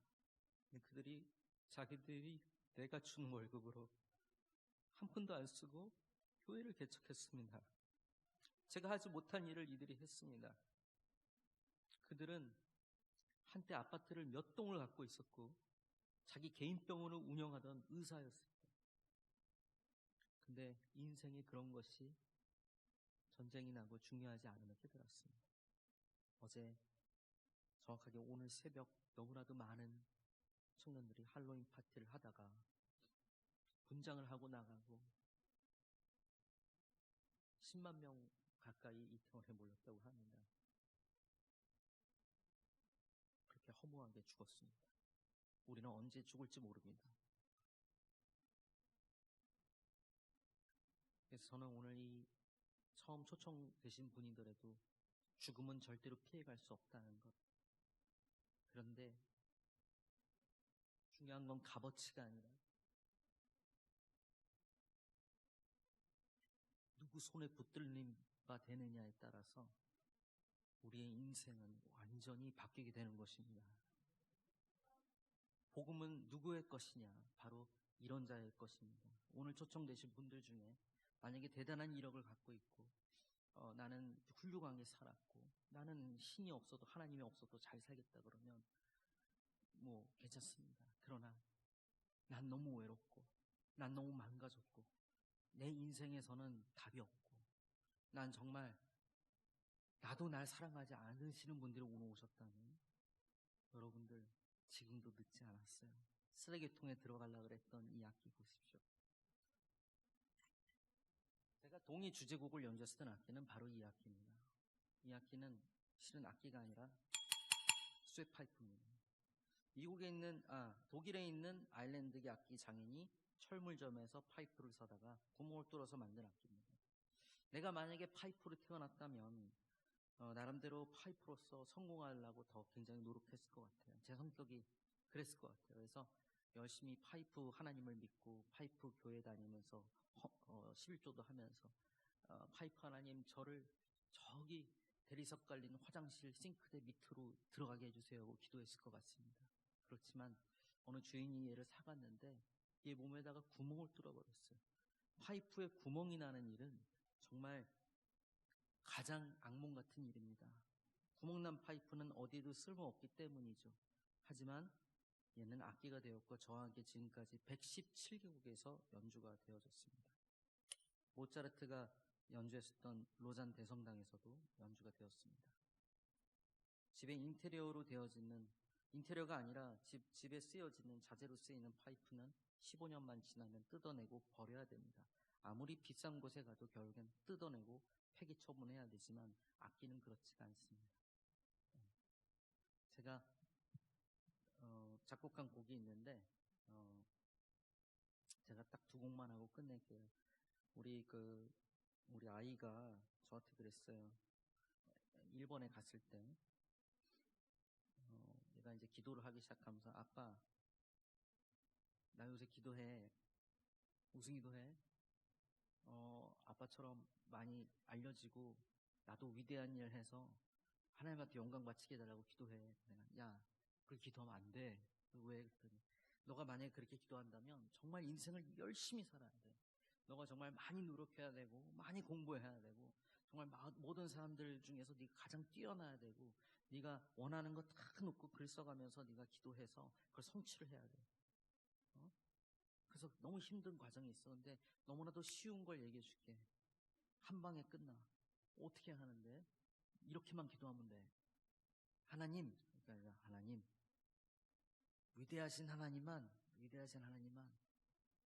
근데 그들이 자기들이 내가 주는 월급으로 한 푼도 안 쓰고 교회를 개척했습니다. 제가 하지 못한 일을 이들이 했습니다. 그들은 한때 아파트를 몇 동을 갖고 있었고 자기 개인 병원을 운영하던 의사였습니다. 근데 인생에 그런 것이 전쟁이 나고 중요하지 않음을 깨달았습니다. 어제, 정확하게 오늘 새벽 너무나도 많은 청년들이 할로윈 파티를 하다가 분장을 하고 나가고 10만 명 가까이 이태원에 몰렸다고 합니다. 그렇게 허무하게 죽었습니다. 우리는 언제 죽을지 모릅니다. 그래서 저는 오늘 이 처음 초청되신 분이더라도 죽음은 절대로 피해갈 수 없다는 것. 그런데 중요한 건 값어치가 아니라 누구 손에 붙들림바 되느냐에 따라서 우리의 인생은 완전히 바뀌게 되는 것입니다. 복음은 누구의 것이냐? 바로 이런 자의 것입니다. 오늘 초청되신 분들 중에 만약에 대단한 이력을 갖고 있고 나는 훌륭하게 살았고 나는 신이 없어도 하나님이 없어도 잘 살겠다 그러면 뭐 괜찮습니다. 그러나 난 너무 외롭고 난 너무 망가졌고 내 인생에서는 답이 없고 난 정말 나도 날 사랑하지 않으시는 분들이 오늘 오셨다면 여러분들 지금도 늦지 않았어요. 쓰레기통에 들어가려고 그랬던 이 악기 보십시오. 제가 동이 주제곡을 연주했던 악기는 바로 이 악기입니다. 이 악기는 실은 악기가 아니라 쇠파이프입니다. 독일에 있는 아일랜드계 악기 장인이 철물점에서 파이프를 사다가 구멍을 뚫어서 만든 악기입니다. 내가 만약에 파이프로 태어났다면 나름대로 파이프로서 성공하려고 더 굉장히 노력했을 것 같아요. 제 성격이 그랬을 것 같아요. 그래서 열심히 파이프 하나님을 믿고 파이프 교회 다니면서 11조도 하면서 파이프 하나님 저를 저기 대리석 깔린 화장실 싱크대 밑으로 들어가게 해주세요 하고 기도했을 것 같습니다. 그렇지만 어느 주인이 얘를 사갔는데 얘 몸에다가 구멍을 뚫어버렸어요. 파이프에 구멍이 나는 일은 정말 가장 악몽 같은 일입니다. 구멍난 파이프는 어디에도 쓸모없기 때문이죠. 하지만 얘는 악기가 되었고 저와 함께 지금까지 117개국에서 연주가 되어졌습니다. 모차르트가 연주했었던 로잔 대성당에서도 연주가 되었습니다. 집에 인테리어로 되어지는 인테리어가 아니라 집에 쓰여지는 자재로 쓰이는 파이프는 15년만 지나면 뜯어내고 버려야 됩니다. 아무리 비싼 곳에 가도 결국엔 뜯어내고 폐기 처분해야 되지만 악기는 그렇지가 않습니다. 제가 작곡한 곡이 있는데 제가 딱 두 곡만 하고 끝낼게요. 우리 아이가 저한테 그랬어요. 일본에 갔을 때 얘가 이제 기도를 하기 시작하면서 아빠 나 요새 기도해. 무슨 기도해? 아빠처럼 많이 알려지고 나도 위대한 일 해서 하나님한테 영광 바치게 해달라고 기도해. 내가 야 그렇게 기도하면 안 돼. 왜? 그랬더니 너가 만약에 그렇게 기도한다면 정말 인생을 열심히 살아야 돼. 너가 정말 많이 노력해야 되고 많이 공부해야 되고 정말 모든 사람들 중에서 네가 가장 뛰어나야 되고 네가 원하는 거 다 놓고 글 써가면서 네가 기도해서 그걸 성취를 해야 돼. 그래서 너무 힘든 과정이 있어. 근데 너무나도 쉬운 걸 얘기해 줄게. 한 방에 끝나. 어떻게 하는데? 이렇게만 기도하면 돼. 하나님, 그러니까 하나님, 위대하신 하나님만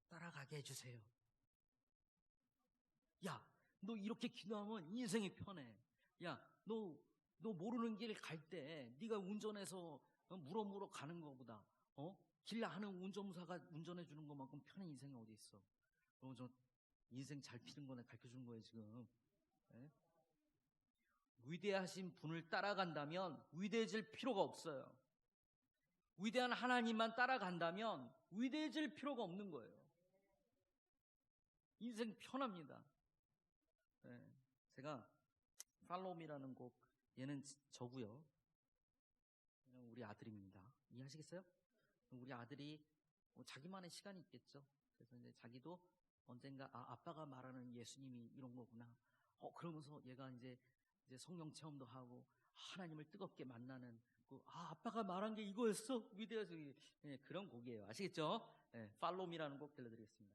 따라가게 해주세요. 야, 너 이렇게 기도하면 인생이 편해. 야, 너 모르는 길 갈 때 네가 운전해서 물어 가는 거보다 길 아는 운전사가 운전해 주는 것만큼 편한 인생이 어디 있어? 그럼 저 인생 잘 피는 거네 가르쳐 주는 거예요 지금. 네? 위대하신 분을 따라간다면 위대해질 필요가 없어요. 위대한 하나님만 따라간다면 위대해질 필요가 없는 거예요. 인생 편합니다. 네. 제가 팔로우미라는 곡 얘는 저고요. 얘는 우리 아들입니다. 이해하시겠어요? 우리 아들이 자기만의 시간이 있겠죠. 그래서 이제 자기도 언젠가 아빠가 말하는 예수님이 이런 거구나. 그러면서 얘가 이제 성령 체험도 하고 하나님을 뜨겁게 만나는 아빠가 말한 게 이거였어? 위대해서 그런 곡이에요. 아시겠죠? 팔로우미라는 곡 들려드리겠습니다.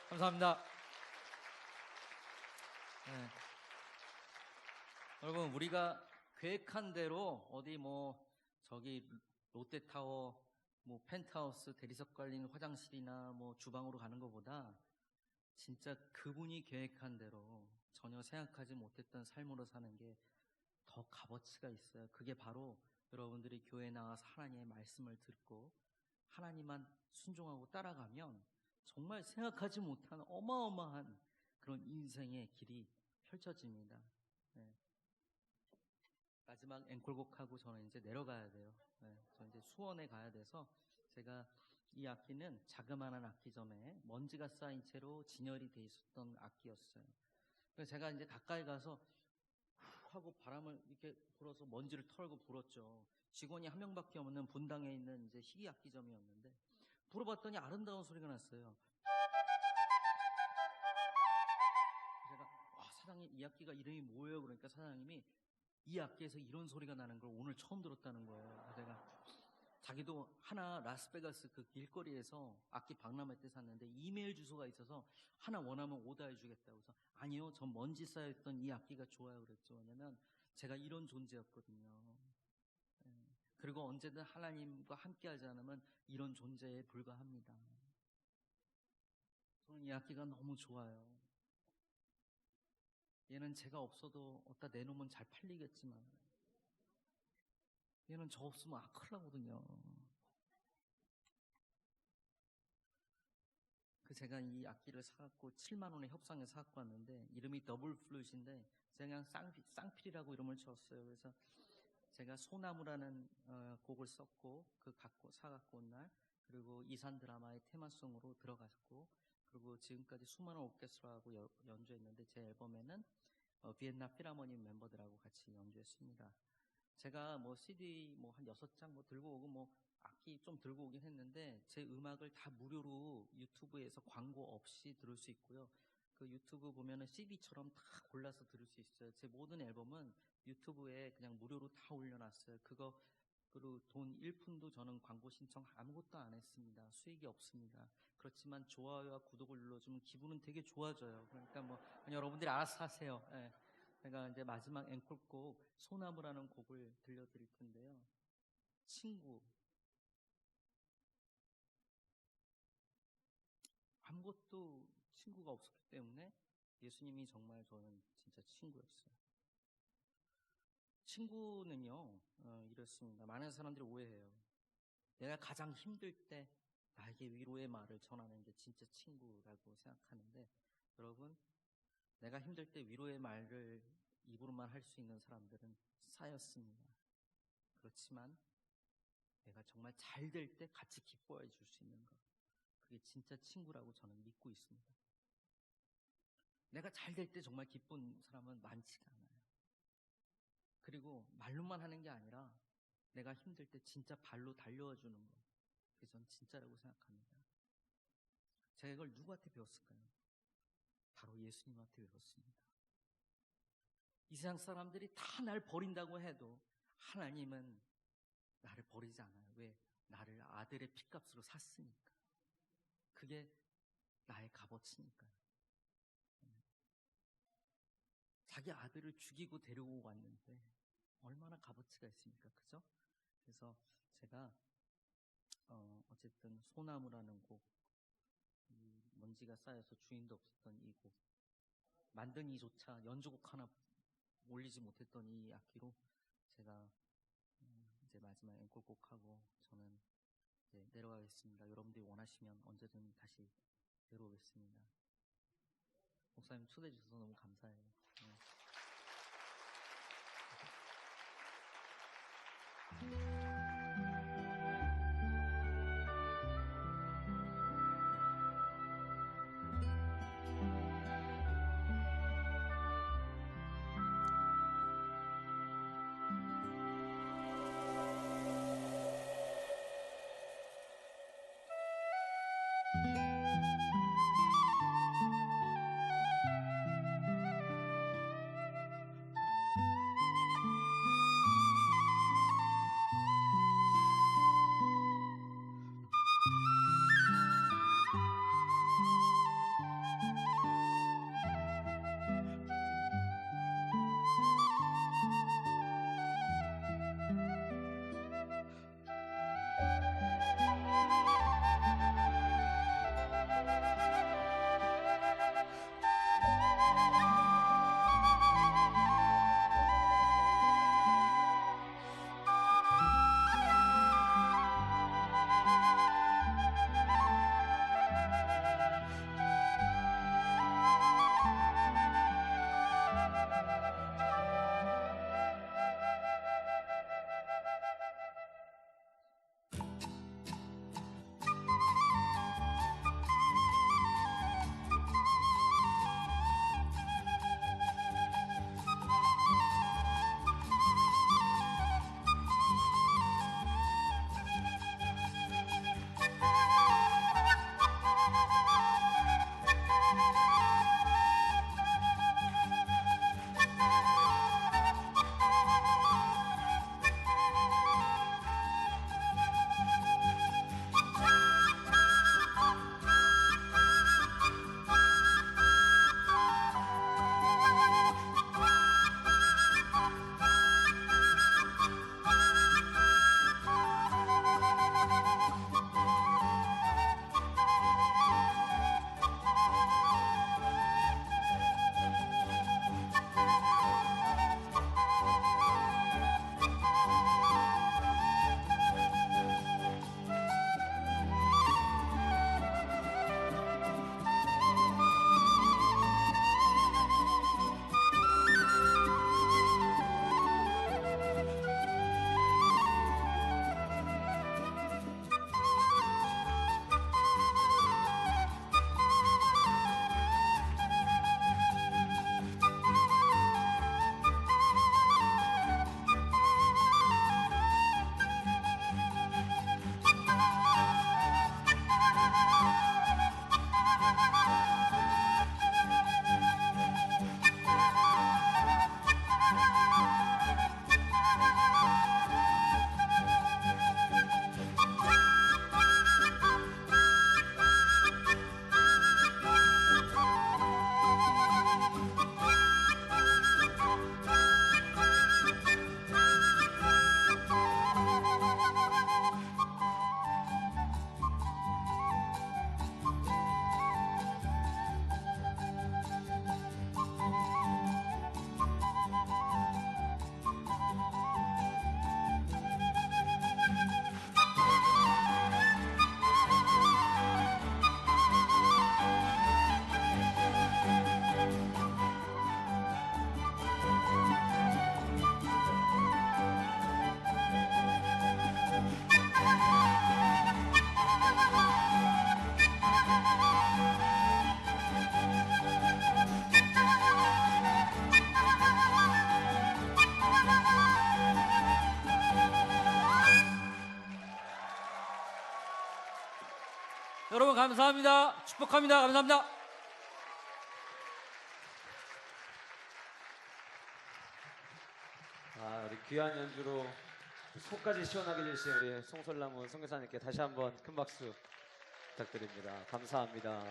감사합니다. 네. 여러분, 우리가 계획한 대로 어디 저기 롯데타워, 펜트하우스, 대리석 깔린 화장실이나 주방으로 가는 것보다 진짜 그분이 계획한 대로 전혀 생각하지 못했던 삶으로 사는 게 더 값어치가 있어요. 그게 바로 여러분들이 교회에 나와서 하나님의 말씀을 듣고 하나님만 순종하고 따라가면 정말 생각하지 못한 어마어마한 그런 인생의 길이 펼쳐집니다. 네. 마지막 앵콜곡하고 저는 이제 내려가야 돼요. 네. 저 이제 수원에 가야 돼서 제가 이 악기는 자그마한 악기 전에 먼지가 쌓인 채로 진열이 돼 있었던 악기였어요. 그래서 제가 이제 가까이 가서 후 하고 바람을 이렇게 불어서 먼지를 털고 불었죠. 직원이 한 명밖에 없는 분당에 있는 이제 희귀 악기점이었는데 불어봤더니 아름다운 소리가 났어요. 제가 사장님 이 악기가 이름이 뭐예요? 그러니까 사장님이 이 악기에서 이런 소리가 나는 걸 오늘 처음 들었다는 거예요. 제가 자기도 하나 라스베가스 그 길거리에서 악기 박람회 때 샀는데 이메일 주소가 있어서 하나 원하면 오더해 주겠다고 해서 아니요, 전 먼지 쌓여있던 이 악기가 좋아요 그랬죠. 왜냐면 제가 이런 존재였거든요. 그리고 언제든 하나님과 함께 하지 않으면 이런 존재에 불과합니다. 저는 이 악기가 너무 좋아요. 얘는 제가 없어도 어디다 내놓으면 잘 팔리겠지만 얘는 저 없으면 큰일 나거든요. 제가 이 악기를 사갖고 7만 원에 협상에 사갖고 왔는데 이름이 더블 플룻인데 제가 그냥 쌍필이라고 이름을 지었어요. 그래서 제가 소나무라는 곡을 썼고 사갖고 온 날 그리고 이산 드라마의 테마송으로 들어갔고 그리고 지금까지 수많은 오케스트라하고 연주했는데 제 앨범에는 비엔나 필하모니 멤버들하고 같이 연주했습니다. 제가 CD 한 6장 들고 오고 악기 좀 들고 오긴 했는데 제 음악을 다 무료로 유튜브에서 광고 없이 들을 수 있고요. 그 유튜브 보면은 CD처럼 다 골라서 들을 수 있어요. 제 모든 앨범은 유튜브에 그냥 무료로 다 올려놨어요. 그리고 돈 1푼도 저는 광고 신청 아무것도 안 했습니다. 수익이 없습니다. 그렇지만 좋아요와 구독을 눌러주면 기분은 되게 좋아져요. 그러니까 여러분들이 알아서 하세요. 예. 제가 이제 마지막 앵콜곡 소나무라는 곡을 들려드릴 텐데요. 친구. 아무것도 친구가 없었기 때문에 예수님이 정말 저는 진짜 친구였어요. 친구는요, 이렇습니다. 많은 사람들이 오해해요. 내가 가장 힘들 때 나에게 위로의 말을 전하는 게 진짜 친구라고 생각하는데, 여러분, 내가 힘들 때 위로의 말을 입으로만 할 수 있는 사람들은 쌓였습니다. 그렇지만 내가 정말 잘 될 때 같이 기뻐해 줄 수 있는 것, 그게 진짜 친구라고 저는 믿고 있습니다. 내가 잘 될 때 정말 기쁜 사람은 많지가 않아요. 그리고 말로만 하는 게 아니라 내가 힘들 때 진짜 발로 달려와 주는 것, 그게 전 진짜라고 생각합니다. 제가 이걸 누구한테 배웠을까요? 바로 예수님한테 배웠습니다. 이 세상 사람들이 다 날 버린다고 해도 하나님은 나를 버리지 않아요. 왜? 나를 아들의 핏값으로 샀으니까. 그게 나의 값어치니까요. 자기 아들을 죽이고 데리고 왔는데 얼마나 값어치가 있습니까? 그죠? 그래서 제가 어쨌든 소나무라는 곡, 이 먼지가 쌓여서 주인도 없었던 이 곡, 만든 이조차 연주곡 하나 올리지 못했던 이 악기로 제가 이제 마지막 앵콜곡하고 저는 이제 내려가겠습니다. 여러분들이 원하시면 언제든 다시 내려오겠습니다. 목사님 초대해 주셔서 너무 감사해요. 감사합니다. 축복합니다. 감사합니다. 우리 귀한 연주로 속까지 시원하게 해주신 우리 송솔나무 선교사님께 다시 한번 큰 박수 부탁드립니다. 감사합니다.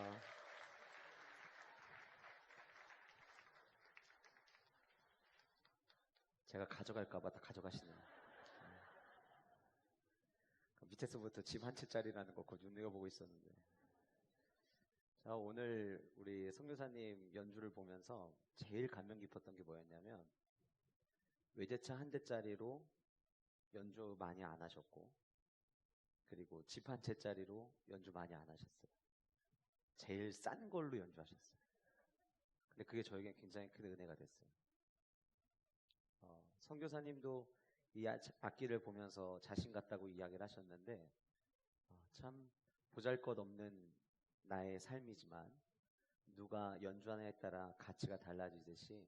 제가 가져갈까봐 다 가져가시네요. 밑에서부터 집 한 채짜리라는 거 눈여겨보고 있었는데. 자, 오늘 우리 선교사님 연주를 보면서 제일 감명 깊었던 게 뭐였냐면 외제차 한 대짜리로 연주 많이 안 하셨고, 그리고 집 한 채짜리로 연주 많이 안 하셨어요. 제일 싼 걸로 연주하셨어요. 근데 그게 저에겐 굉장히 큰 은혜가 됐어요. 선교사님도 이 악기를 보면서 자신 같다고 이야기를 하셨는데, 참 보잘것없는 나의 삶이지만 누가 연주하느냐에 따라 가치가 달라지듯이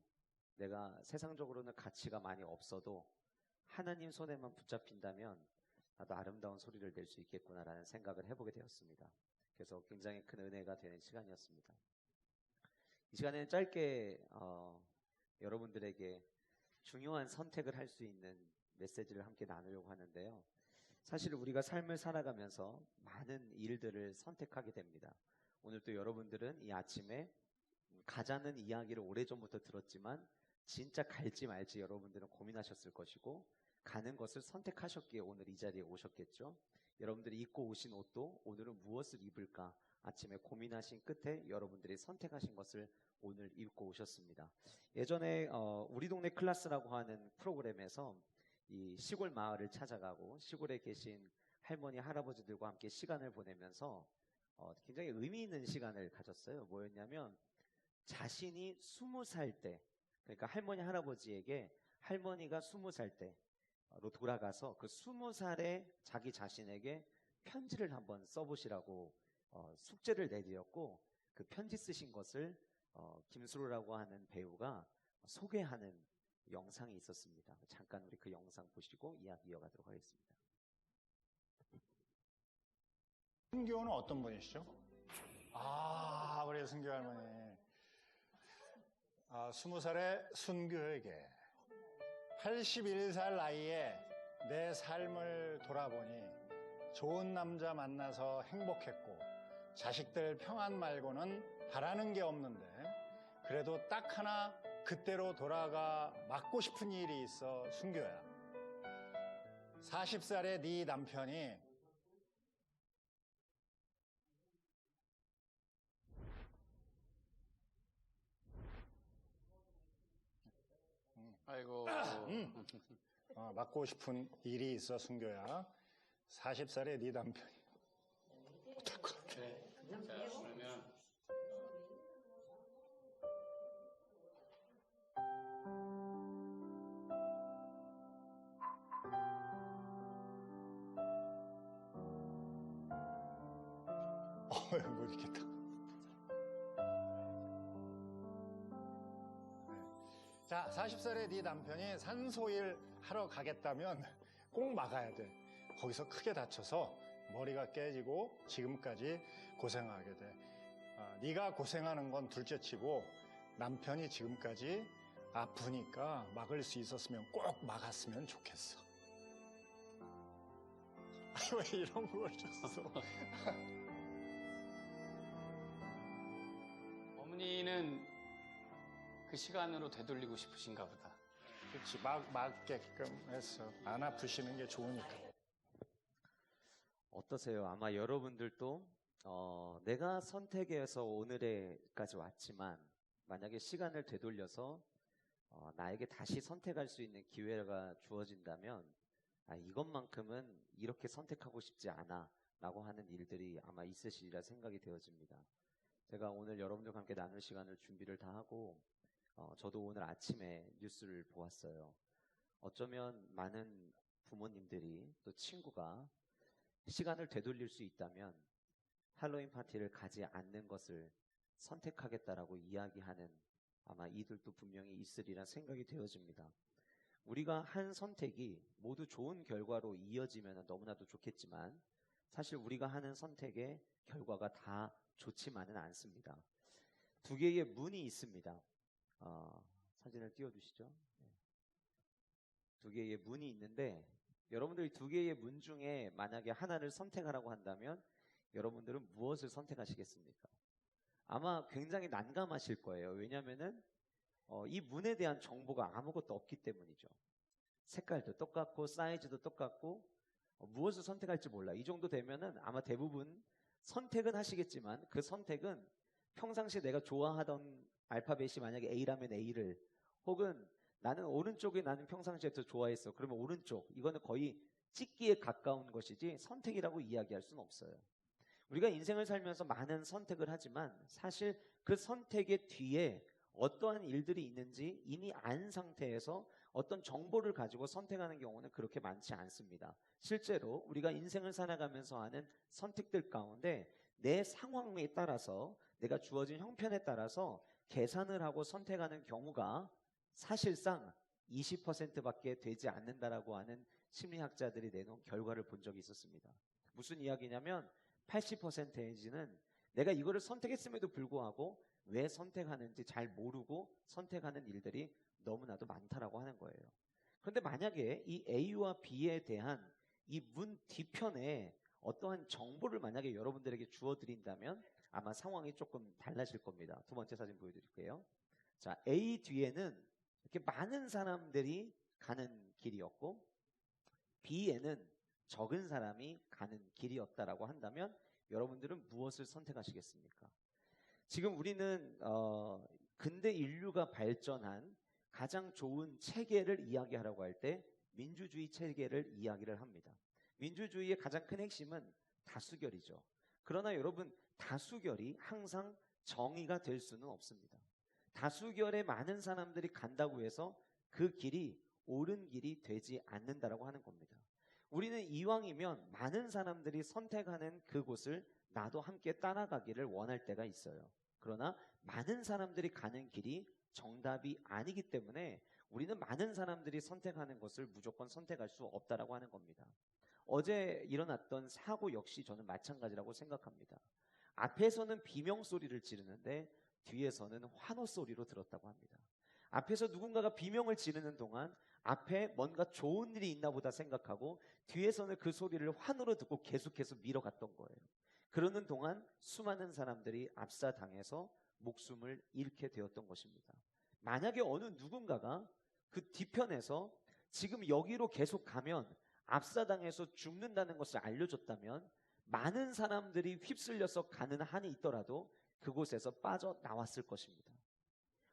내가 세상적으로는 가치가 많이 없어도 하나님 손에만 붙잡힌다면 나도 아름다운 소리를 낼 수 있겠구나라는 생각을 해보게 되었습니다. 그래서 굉장히 큰 은혜가 되는 시간이었습니다. 이 시간에는 짧게 여러분들에게 중요한 선택을 할 수 있는 메시지를 함께 나누려고 하는데요. 사실 우리가 삶을 살아가면서 많은 일들을 선택하게 됩니다. 오늘 또 여러분들은 이 아침에 가자는 이야기를 오래전부터 들었지만 진짜 갈지 말지 여러분들은 고민하셨을 것이고, 가는 것을 선택하셨기에 오늘 이 자리에 오셨겠죠. 여러분들이 입고 오신 옷도 오늘은 무엇을 입을까 아침에 고민하신 끝에 여러분들이 선택하신 것을 오늘 입고 오셨습니다. 예전에 우리 동네 클래스라고 하는 프로그램에서 이 시골 마을을 찾아가고 시골에 계신 할머니 할아버지들과 함께 시간을 보내면서 굉장히 의미 있는 시간을 가졌어요. 뭐였냐면 자신이 20살 때, 그러니까 할머니 할아버지에게 할머니가 20살 때로 돌아가서 그 20살에 자기 자신에게 편지를 한번 써보시라고 숙제를 내드렸고, 그 편지 쓰신 것을 김수로라고 하는 배우가 소개하는 영상이 있었습니다. 잠깐 우리 그 영상 보시고 이야기 이어가도록 하겠습니다. 순교는 어떤 분이시죠? 우리 순교 할머니. 20살의 순교에게 81살 나이에 내 삶을 돌아보니 좋은 남자 만나서 행복했고 자식들 평안 말고는 바라는 게 없는데, 그래도 딱 하나 그때로 돌아가 맡고 싶은 일이 있어 순교야. 40살의 네 남편이 아이고. 맡고 싶은 일이 있어 순교야. 40살의 네 남편이 못할 것 같아. 자, 그러면 못 있겠다. 자, 40살의 네 남편이 산소일 하러 가겠다면 꼭 막아야 돼. 거기서 크게 다쳐서 머리가 깨지고 지금까지 고생하게 돼. 네가 고생하는 건 둘째치고 남편이 지금까지 아프니까 막을 수 있었으면 꼭 막았으면 좋겠어. 왜 이런 걸 줬어? 어머니는 그 시간으로 되돌리고 싶으신가 보다. 그렇지, 막게끔 했어. 안 아프시는 게 좋으니까. 어떠세요? 아마 여러분들도 내가 선택해서 오늘에까지 왔지만 만약에 시간을 되돌려서 나에게 다시 선택할 수 있는 기회가 주어진다면 이것만큼은 이렇게 선택하고 싶지 않아 라고 하는 일들이 아마 있으시리라 생각이 되어집니다. 제가 오늘 여러분들과 함께 나눌 시간을 준비를 다 하고 저도 오늘 아침에 뉴스를 보았어요. 어쩌면 많은 부모님들이 또 친구가 시간을 되돌릴 수 있다면 할로윈 파티를 가지 않는 것을 선택하겠다라고 이야기하는 아마 이들도 분명히 있으리라 생각이 되어집니다. 우리가 한 선택이 모두 좋은 결과로 이어지면 너무나도 좋겠지만 사실 우리가 하는 선택의 결과가 다 좋지만은 않습니다. 두 개의 문이 있습니다. 사진을 띄워주시죠. 네. 두 개의 문이 있는데 여러분들이 두 개의 문 중에 만약에 하나를 선택하라고 한다면 여러분들은 무엇을 선택하시겠습니까? 아마 굉장히 난감하실 거예요. 왜냐하면은 이 문에 대한 정보가 아무것도 없기 때문이죠. 색깔도 똑같고 사이즈도 똑같고 무엇을 선택할지 몰라. 이 정도 되면은 아마 대부분 선택은 하시겠지만 그 선택은 평상시에 내가 좋아하던 알파벳이 만약에 A라면 A를, 혹은 나는 오른쪽이 나는 평상시에 더 좋아했어. 그러면 오른쪽. 이거는 거의 찍기에 가까운 것이지 선택이라고 이야기할 수는 없어요. 우리가 인생을 살면서 많은 선택을 하지만 사실 그 선택의 뒤에 어떠한 일들이 있는지 이미 안 상태에서 어떤 정보를 가지고 선택하는 경우는 그렇게 많지 않습니다. 실제로 우리가 인생을 살아가면서 하는 선택들 가운데 내 상황에 따라서, 내가 주어진 형편에 따라서 계산을 하고 선택하는 경우가 사실상 20%밖에 되지 않는다라고 하는 심리학자들이 내놓은 결과를 본 적이 있었습니다. 무슨 이야기냐면 80%에는 내가 이거를 선택했음에도 불구하고 왜 선택하는지 잘 모르고 선택하는 일들이 너무나도 많다라고 하는 거예요. 그런데 만약에 이 A와 B에 대한 이 문 뒤편에 어떠한 정보를 만약에 여러분들에게 주어드린다면 아마 상황이 조금 달라질 겁니다. 두 번째 사진 보여드릴게요. 자, A 뒤에는 이렇게 많은 사람들이 가는 길이었고 B에는 적은 사람이 가는 길이었다라고 한다면 여러분들은 무엇을 선택하시겠습니까? 지금 우리는 근대 인류가 발전한 가장 좋은 체계를 이야기하라고 할 때 민주주의 체계를 이야기를 합니다. 민주주의의 가장 큰 핵심은 다수결이죠. 그러나 여러분, 다수결이 항상 정의가 될 수는 없습니다. 다수결에 많은 사람들이 간다고 해서 그 길이 옳은 길이 되지 않는다라고 하는 겁니다. 우리는 이왕이면 많은 사람들이 선택하는 그곳을 나도 함께 따라가기를 원할 때가 있어요. 그러나 많은 사람들이 가는 길이 정답이 아니기 때문에 우리는 많은 사람들이 선택하는 것을 무조건 선택할 수 없다라고 하는 겁니다. 어제 일어났던 사고 역시 저는 마찬가지라고 생각합니다. 앞에서는 비명 소리를 지르는데 뒤에서는 환호 소리로 들었다고 합니다. 앞에서 누군가가 비명을 지르는 동안 앞에 뭔가 좋은 일이 있나 보다 생각하고 뒤에서는 그 소리를 환호로 듣고 계속해서 밀어갔던 거예요. 그러는 동안 수많은 사람들이 압사당해서 목숨을 잃게 되었던 것입니다. 만약에 어느 누군가가 그 뒤편에서 지금 여기로 계속 가면 압사당해서 죽는다는 것을 알려줬다면 많은 사람들이 휩쓸려서 가는 한이 있더라도 그곳에서 빠져나왔을 것입니다.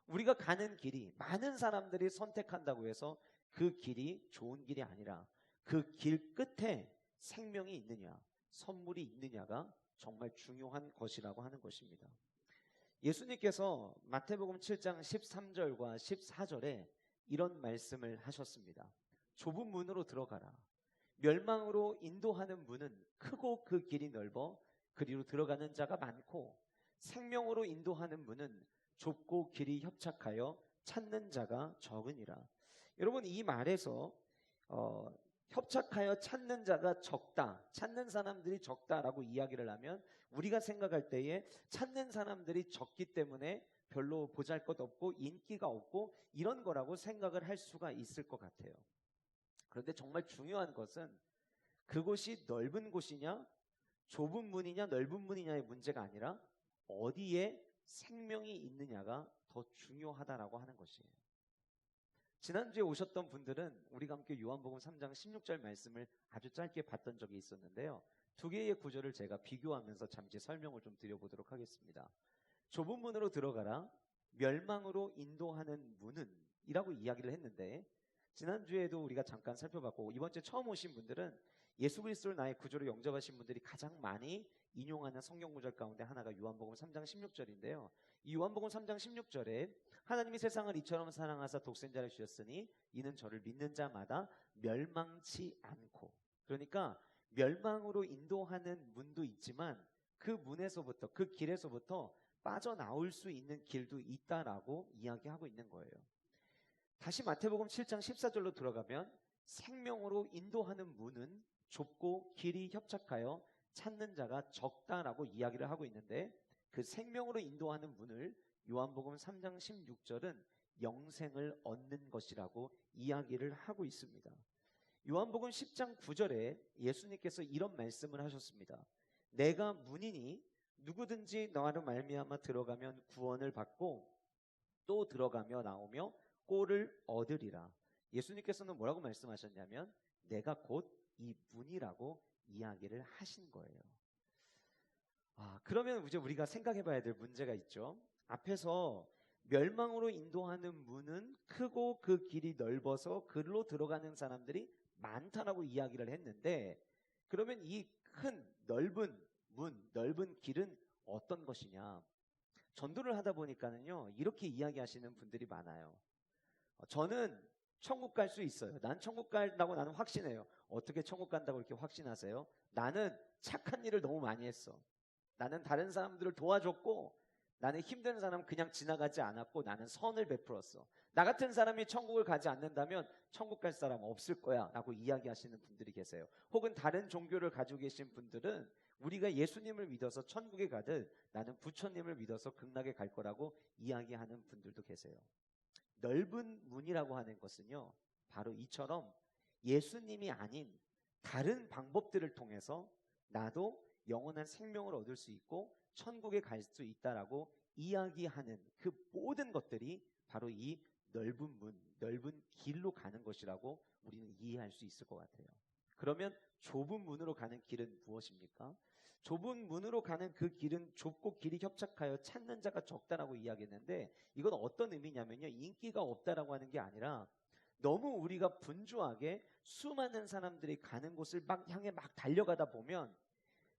우리가 가는 길이 많은 사람들이 선택한다고 해서 그 길이 좋은 길이 아니라 그 길 끝에 생명이 있느냐, 선물이 있느냐가 정말 중요한 것이라고 하는 것입니다. 예수님께서 마태복음 7장 13절과 14절에 이런 말씀을 하셨습니다. 좁은 문으로 들어가라. 멸망으로 인도하는 문은 크고 그 길이 넓어 그리로 들어가는 자가 많고 생명으로 인도하는 문은 좁고 길이 협착하여 찾는 자가 적으니라. 여러분, 이 말에서 협착하여 찾는 자가 적다, 찾는 사람들이 적다라고 이야기를 하면 우리가 생각할 때에 찾는 사람들이 적기 때문에 별로 보잘것없고 인기가 없고 이런 거라고 생각을 할 수가 있을 것 같아요. 그런데 정말 중요한 것은 그곳이 넓은 곳이냐 좁은 문이냐 넓은 문이냐의 문제가 아니라 어디에 생명이 있느냐가 더 중요하다라고 하는 것이에요. 지난주에 오셨던 분들은 우리가 함께 요한복음 3장 16절 말씀을 아주 짧게 봤던 적이 있었는데요. 두 개의 구절을 제가 비교하면서 잠시 설명을 좀 드려보도록 하겠습니다. 좁은 문으로 들어가라, 멸망으로 인도하는 문은 이라고 이야기를 했는데 지난주에도 우리가 잠깐 살펴봤고 이번 주에 처음 오신 분들은 예수 그리스도를 나의 구주로 영접하신 분들이 가장 많이 인용하는 성경 구절 가운데 하나가 요한복음 3장 16절인데요. 이 요한복음 3장 16절에 하나님이 세상을 이처럼 사랑하사 독생자를 주셨으니 이는 저를 믿는 자마다 멸망치 않고, 그러니까 멸망으로 인도하는 문도 있지만 그 문에서부터 그 길에서부터 빠져나올 수 있는 길도 있다라고 이야기하고 있는 거예요. 다시 마태복음 7장 14절로 들어가면 생명으로 인도하는 문은 좁고 길이 협착하여 찾는 자가 적다라고 이야기를 하고 있는데 그 생명으로 인도하는 문을 요한복음 3장 16절은 영생을 얻는 것이라고 이야기를 하고 있습니다. 요한복음 10장 9절에 예수님께서 이런 말씀을 하셨습니다. 내가 문이니 누구든지 나로 말미암아 들어가면 구원을 받고 또 들어가며 나오며 꼴을 얻으리라. 예수님께서는 뭐라고 말씀하셨냐면 내가 곧 이 문이라고 이야기를 하신 거예요. 그러면 이제 우리가 생각해 봐야 될 문제가 있죠. 앞에서 멸망으로 인도하는 문은 크고 그 길이 넓어서 그리로 들어가는 사람들이 많다라고 이야기를 했는데 그러면 이 큰 넓은 문, 넓은 길은 어떤 것이냐? 전도를 하다 보니까는요, 이렇게 이야기하시는 분들이 많아요. 저는 천국 갈 수 있어요. 난 천국 간다고 나는 확신해요. 어떻게 천국 간다고 이렇게 확신하세요? 나는 착한 일을 너무 많이 했어. 나는 다른 사람들을 도와줬고 나는 힘든 사람 그냥 지나가지 않았고 나는 선을 베풀었어. 나 같은 사람이 천국을 가지 않는다면 천국 갈 사람 없을 거야 라고 이야기하시는 분들이 계세요. 혹은 다른 종교를 가지고 계신 분들은 우리가 예수님을 믿어서 천국에 가듯 나는 부처님을 믿어서 극락에 갈 거라고 이야기하는 분들도 계세요. 넓은 문이라고 하는 것은요, 바로 이처럼 예수님이 아닌 다른 방법들을 통해서 나도 영원한 생명을 얻을 수 있고 천국에 갈 수 있다라고 이야기하는 그 모든 것들이 바로 이 넓은 문, 넓은 길로 가는 것이라고 우리는 이해할 수 있을 것 같아요. 그러면 좁은 문으로 가는 길은 무엇입니까? 좁은 문으로 가는 그 길은 좁고 길이 협착하여 찾는 자가 적다라고 이야기했는데 이건 어떤 의미냐면요, 인기가 없다라고 하는 게 아니라 너무 우리가 분주하게 수많은 사람들이 가는 곳을 향해 막 달려가다 보면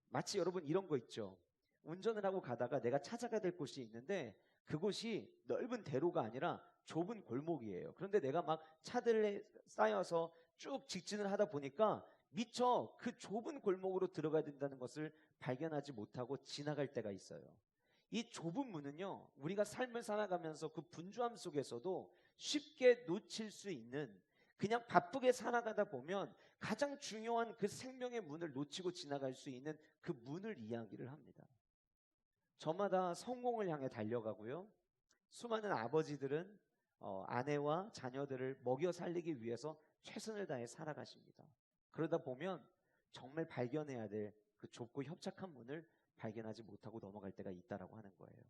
마치 여러분 이런 거 있죠. 운전을 하고 가다가 내가 찾아가야 될 곳이 있는데 그곳이 넓은 대로가 아니라 좁은 골목이에요. 그런데 내가 막 차들에 쌓여서 쭉 직진을 하다 보니까 미처 그 좁은 골목으로 들어가야 된다는 것을 발견하지 못하고 지나갈 때가 있어요. 이 좁은 문은요, 우리가 삶을 살아가면서 그 분주함 속에서도 쉽게 놓칠 수 있는, 그냥 바쁘게 살아가다 보면 가장 중요한 그 생명의 문을 놓치고 지나갈 수 있는 그 문을 이야기를 합니다. 저마다 성공을 향해 달려가고요, 수많은 아버지들은 아내와 자녀들을 먹여 살리기 위해서 최선을 다해 살아가십니다. 그러다 보면 정말 발견해야 될 그 좁고 협착한 문을 발견하지 못하고 넘어갈 때가 있다라고 하는 거예요.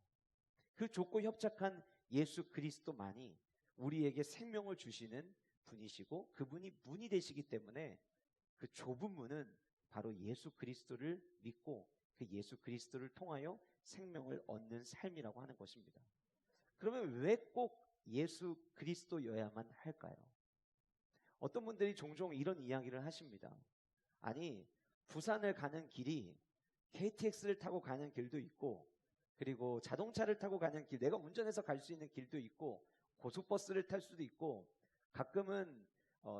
그 좁고 협착한 예수 그리스도만이 우리에게 생명을 주시는 분이시고 그분이 문이 되시기 때문에 그 좁은 문은 바로 예수 그리스도를 믿고 그 예수 그리스도를 통하여 생명을 얻는 삶이라고 하는 것입니다. 그러면 왜 꼭 예수 그리스도여야만 할까요? 어떤 분들이 종종 이런 이야기를 하십니다. 아니, 부산을 가는 길이 KTX를 타고 가는 길도 있고 그리고 자동차를 타고 가는 길, 내가 운전해서 갈 수 있는 길도 있고 고속버스를 탈 수도 있고 가끔은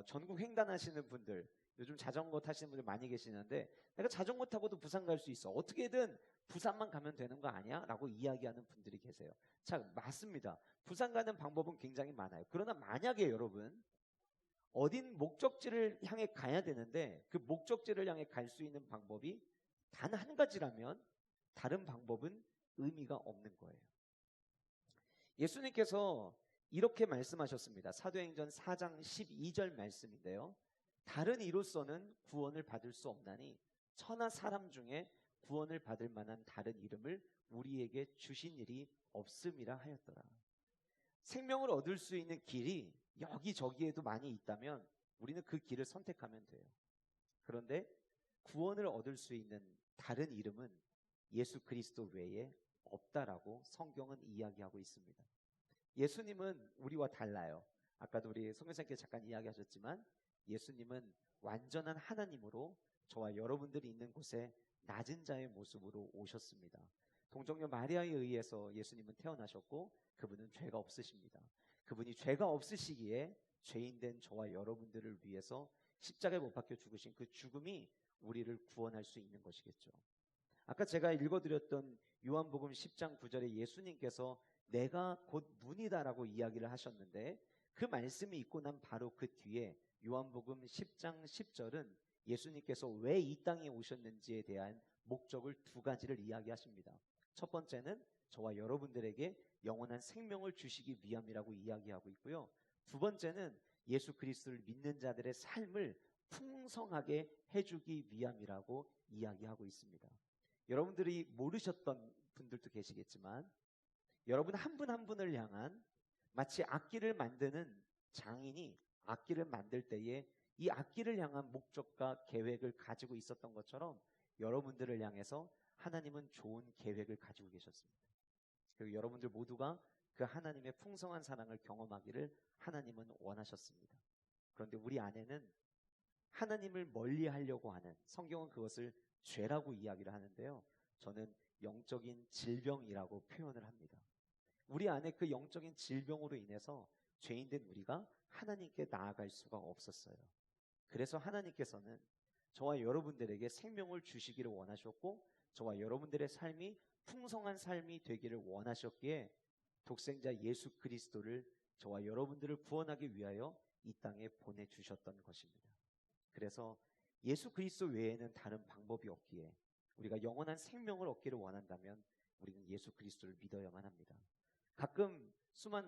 전국 횡단하시는 분들, 요즘 자전거 타시는 분들 많이 계시는데 내가 자전거 타고도 부산 갈 수 있어. 어떻게든 부산만 가면 되는 거 아니야? 라고 이야기하는 분들이 계세요. 자, 맞습니다. 부산 가는 방법은 굉장히 많아요. 그러나 만약에 여러분 어딘 목적지를 향해 가야 되는데 그 목적지를 향해 갈 수 있는 방법이 단 한 가지라면 다른 방법은 의미가 없는 거예요. 예수님께서 이렇게 말씀하셨습니다. 사도행전 4장 12절 말씀인데요. 다른 이로서는 구원을 받을 수 없나니 천하 사람 중에 구원을 받을 만한 다른 이름을 우리에게 주신 일이 없음이라 하였더라. 생명을 얻을 수 있는 길이 여기저기에도 많이 있다면 우리는 그 길을 선택하면 돼요. 그런데 구원을 얻을 수 있는 다른 이름은 예수 그리스도 외에 없다라고 성경은 이야기하고 있습니다. 예수님은 우리와 달라요. 아까도 우리 성교사님께서 잠깐 이야기하셨지만 예수님은 완전한 하나님으로 저와 여러분들이 있는 곳에 낮은 자의 모습으로 오셨습니다. 동정녀 마리아에 의해서 예수님은 태어나셨고 그분은 죄가 없으십니다. 그분이 죄가 없으시기에 죄인된 저와 여러분들을 위해서 십자가에 못 박혀 죽으신 그 죽음이 우리를 구원할 수 있는 것이겠죠. 아까 제가 읽어드렸던 요한복음 10장 9절에 예수님께서 내가 곧 문이다라고 이야기를 하셨는데 그 말씀이 있고 난 바로 그 뒤에 요한복음 10장 10절은 예수님께서 왜 이 땅에 오셨는지에 대한 목적을 두 가지를 이야기하십니다. 첫 번째는 저와 여러분들에게 영원한 생명을 주시기 위함이라고 이야기하고 있고요. 두 번째는 예수 그리스도를 믿는 자들의 삶을 풍성하게 해주기 위함이라고 이야기하고 있습니다. 여러분들이 모르셨던 분들도 계시겠지만 여러분 한 분 한 분을 향한 마치 악기를 만드는 장인이 악기를 만들 때에 이 악기를 향한 목적과 계획을 가지고 있었던 것처럼 여러분들을 향해서 하나님은 좋은 계획을 가지고 계셨습니다. 그리고 여러분들 모두가 그 하나님의 풍성한 사랑을 경험하기를 하나님은 원하셨습니다. 그런데 우리 안에는 하나님을 멀리하려고 하는, 성경은 그것을 죄라고 이야기를 하는데요. 저는 영적인 질병이라고 표현을 합니다. 우리 안에 그 영적인 질병으로 인해서 죄인된 우리가 하나님께 나아갈 수가 없었어요. 그래서 하나님께서는 저와 여러분들에게 생명을 주시기를 원하셨고 저와 여러분들의 삶이 풍성한 삶이 되기를 원하셨기에 독생자 예수 그리스도를 저와 여러분들을 구원하기 위하여 이 땅에 보내주셨던 것입니다. 그래서 예수 그리스도 외에는 다른 방법이 없기에 우리가 영원한 생명을 얻기를 원한다면 우리는 예수 그리스도를 믿어야만 합니다. 가끔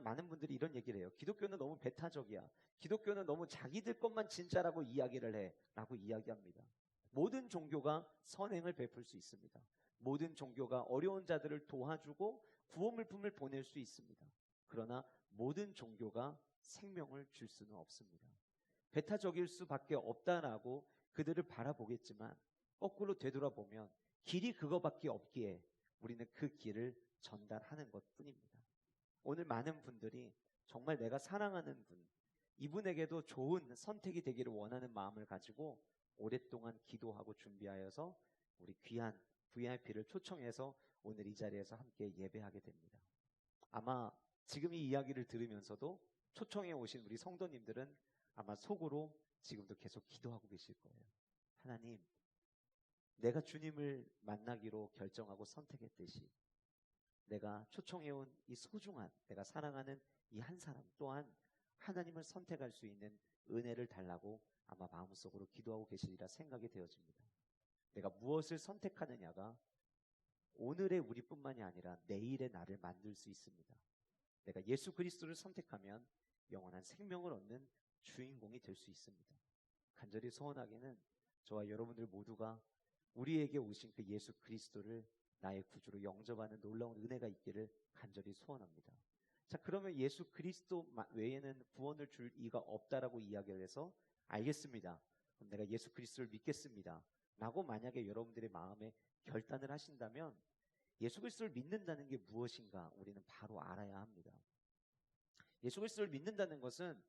많은 분들이 이런 얘기를 해요. 기독교는 너무 배타적이야. 기독교는 너무 자기들 것만 진짜라고 이야기를 해 라고 이야기합니다. 모든 종교가 선행을 베풀 수 있습니다. 모든 종교가 어려운 자들을 도와주고 구원물품을 보낼 수 있습니다. 그러나 모든 종교가 생명을 줄 수는 없습니다. 배타적일 수밖에 없다라고 그들을 바라보겠지만 거꾸로 되돌아보면 길이 그거밖에 없기에 우리는 그 길을 전달하는 것뿐입니다. 오늘 많은 분들이 정말 내가 사랑하는 분, 이분에게도 좋은 선택이 되기를 원하는 마음을 가지고 오랫동안 기도하고 준비하여서 우리 귀한 VIP를 초청해서 오늘 이 자리에서 함께 예배하게 됩니다. 아마 지금 이 이야기를 들으면서도 초청해 오신 우리 성도님들은 아마 속으로 지금도 계속 기도하고 계실 거예요. 하나님, 내가 주님을 만나기로 결정하고 선택했듯이 내가 초청해온 이 소중한, 내가 사랑하는 이 한 사람 또한 하나님을 선택할 수 있는 은혜를 달라고 아마 마음속으로 기도하고 계시리라 생각이 되어집니다. 내가 무엇을 선택하느냐가 오늘의 우리뿐만이 아니라 내일의 나를 만들 수 있습니다. 내가 예수 그리스도를 선택하면 영원한 생명을 얻는 주인공이 될 수 있습니다. 간절히 소원하기는 저와 여러분들 모두가 우리에게 오신 그 예수 그리스도를 나의 구주로 영접하는 놀라운 은혜가 있기를 간절히 소원합니다. 자, 그러면 예수 그리스도 외에는 구원을 줄 이가 없다라고 이야기를 해서 알겠습니다. 그럼 내가 예수 그리스도를 믿겠습니다. 라고 만약에 여러분들의 마음에 결단을 하신다면 예수 그리스도를 믿는다는 게 무엇인가 우리는 바로 알아야 합니다. 예수 그리스도를 믿는다는 것은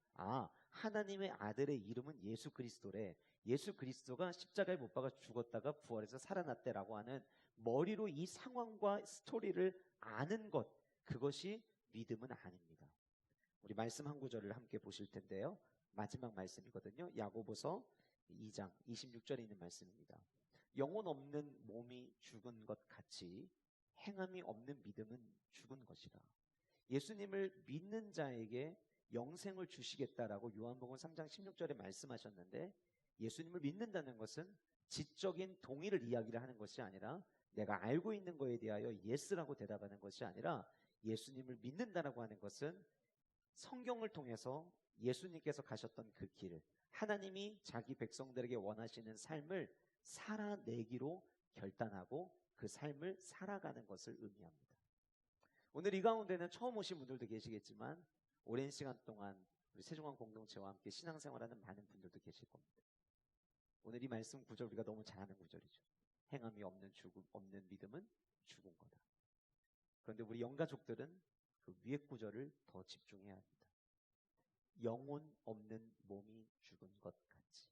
하나님의 아들의 이름은 예수 그리스도래. 예수 그리스도가 십자가에 못 박아 죽었다가 부활해서 살아났대라고 하는 머리로 이 상황과 스토리를 아는 것, 그것이 믿음은 아닙니다. 우리 말씀 한 구절을 함께 보실 텐데요. 마지막 말씀이거든요. 야고보서 2장 26절에 있는 말씀입니다. 영혼 없는 몸이 죽은 것 같이 행함이 없는 믿음은 죽은 것이라. 예수님을 믿는 자에게 영생을 주시겠다라고 요한복음 3장 16절에 말씀하셨는데 예수님을 믿는다는 것은 지적인 동의를 이야기를 하는 것이 아니라 내가 알고 있는 것에 대하여 예스라고 대답하는 것이 아니라 예수님을 믿는다라고 하는 것은 성경을 통해서 예수님께서 가셨던 그 길, 하나님이 자기 백성들에게 원하시는 삶을 살아내기로 결단하고 그 삶을 살아가는 것을 의미합니다. 오늘 이 가운데는 처음 오신 분들도 계시겠지만 오랜 시간 동안 우리 세종환 공동체와 함께 신앙생활하는 많은 분들도 계실 겁니다. 오늘 이 말씀 구절 우리가 너무 잘 아는 구절이죠. 행함이 없는 믿음은 죽은 거다. 그런데 우리 영가족들은 그 위에 구절을 더 집중해야 합니다. 영혼 없는 몸이 죽은 것 같이.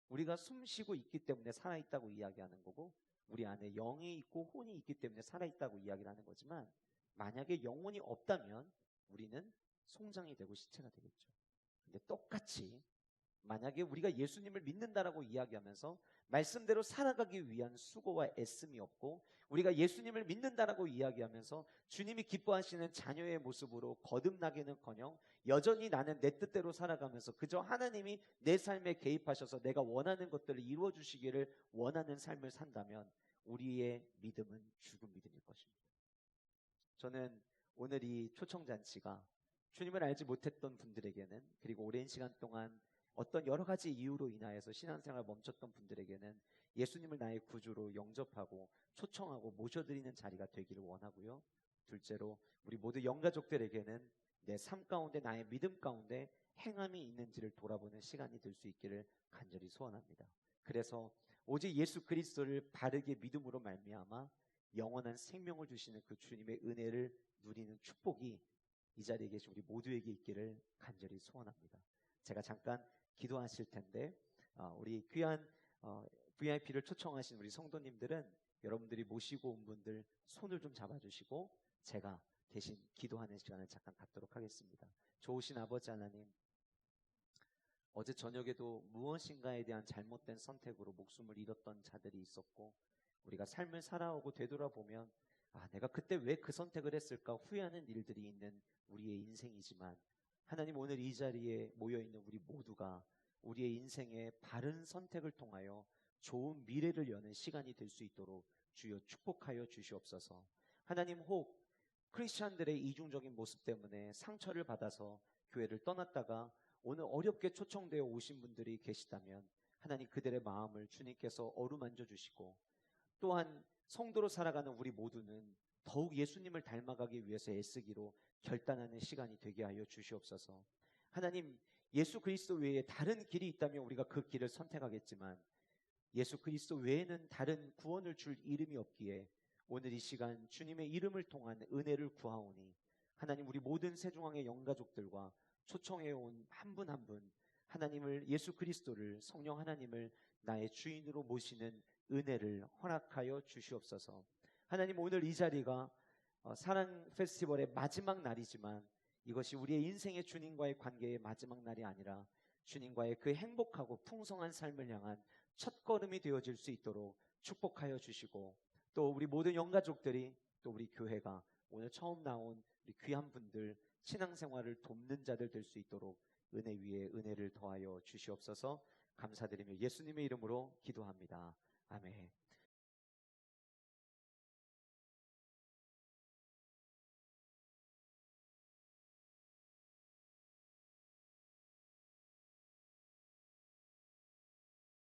우리가 숨 쉬고 있기 때문에 살아있다고 이야기하는 거고 우리 안에 영이 있고 혼이 있기 때문에 살아있다고 이야기를 하는 거지만 만약에 영혼이 없다면 우리는 송장이 되고 시체가 되겠죠. 근데 똑같이 만약에 우리가 예수님을 믿는다라고 이야기하면서 말씀대로 살아가기 위한 수고와 애씀이 없고, 우리가 예수님을 믿는다라고 이야기하면서 주님이 기뻐하시는 자녀의 모습으로 거듭나기는커녕 여전히 나는 내 뜻대로 살아가면서 그저 하나님이 내 삶에 개입하셔서 내가 원하는 것들을 이루어 주시기를 원하는 삶을 산다면 우리의 믿음은 죽은 믿음일 것입니다. 저는 오늘 이 초청잔치가 주님을 알지 못했던 분들에게는, 그리고 오랜 시간 동안 어떤 여러 가지 이유로 인하여서 신앙생활 멈췄던 분들에게는 예수님을 나의 구주로 영접하고 초청하고 모셔드리는 자리가 되기를 원하고요. 둘째로 우리 모두 영가족들에게는 내 삶 가운데, 나의 믿음 가운데 행함이 있는지를 돌아보는 시간이 될 수 있기를 간절히 소원합니다. 그래서 오직 예수 그리스도를 바르게 믿음으로 말미암아 영원한 생명을 주시는 그 주님의 은혜를 누리는 축복이 이 자리에 계신 우리 모두에게 있기를 간절히 소원합니다. 제가 잠깐 기도하실 텐데 우리 귀한 VIP를 초청하신 우리 성도님들은 여러분들이 모시고 온 분들 손을 좀 잡아주시고 제가 대신 기도하는 시간을 잠깐 갖도록 하겠습니다. 좋으신 아버지 하나님, 어제 저녁에도 무엇인가에 대한 잘못된 선택으로 목숨을 잃었던 자들이 있었고, 우리가 삶을 살아오고 되돌아보면 내가 그때 왜 그 선택을 했을까 후회하는 일들이 있는 우리의 인생이지만, 하나님, 오늘 이 자리에 모여있는 우리 모두가 우리의 인생의 바른 선택을 통하여 좋은 미래를 여는 시간이 될 수 있도록 주여 축복하여 주시옵소서. 하나님, 혹 크리스찬들의 이중적인 모습 때문에 상처를 받아서 교회를 떠났다가 오늘 어렵게 초청되어 오신 분들이 계시다면 하나님, 그들의 마음을 주님께서 어루만져 주시고, 또한 성도로 살아가는 우리 모두는 더욱 예수님을 닮아가기 위해서 애쓰기로 결단하는 시간이 되게 하여 주시옵소서. 하나님, 예수 그리스도 외에 다른 길이 있다면 우리가 그 길을 선택하겠지만 예수 그리스도 외에는 다른 구원을 줄 이름이 없기에 오늘 이 시간 주님의 이름을 통한 은혜를 구하오니, 하나님, 우리 모든 세중앙의 영가족들과 초청해 온 한 분 한 분 하나님을, 예수 그리스도를, 성령 하나님을 나의 주인으로 모시는 은혜를 허락하여 주시옵소서. 하나님, 오늘 이 자리가 사랑 페스티벌의 마지막 날이지만 이것이 우리의 인생의 주님과의 관계의 마지막 날이 아니라 주님과의 그 행복하고 풍성한 삶을 향한 첫걸음이 되어질 수 있도록 축복하여 주시고, 또 우리 모든 영가족들이, 또 우리 교회가 오늘 처음 나온 우리 귀한 분들 신앙생활을 돕는 자들 될 수 있도록 은혜 위에 은혜를 더하여 주시옵소서. 감사드리며 예수님의 이름으로 기도합니다. 아멘.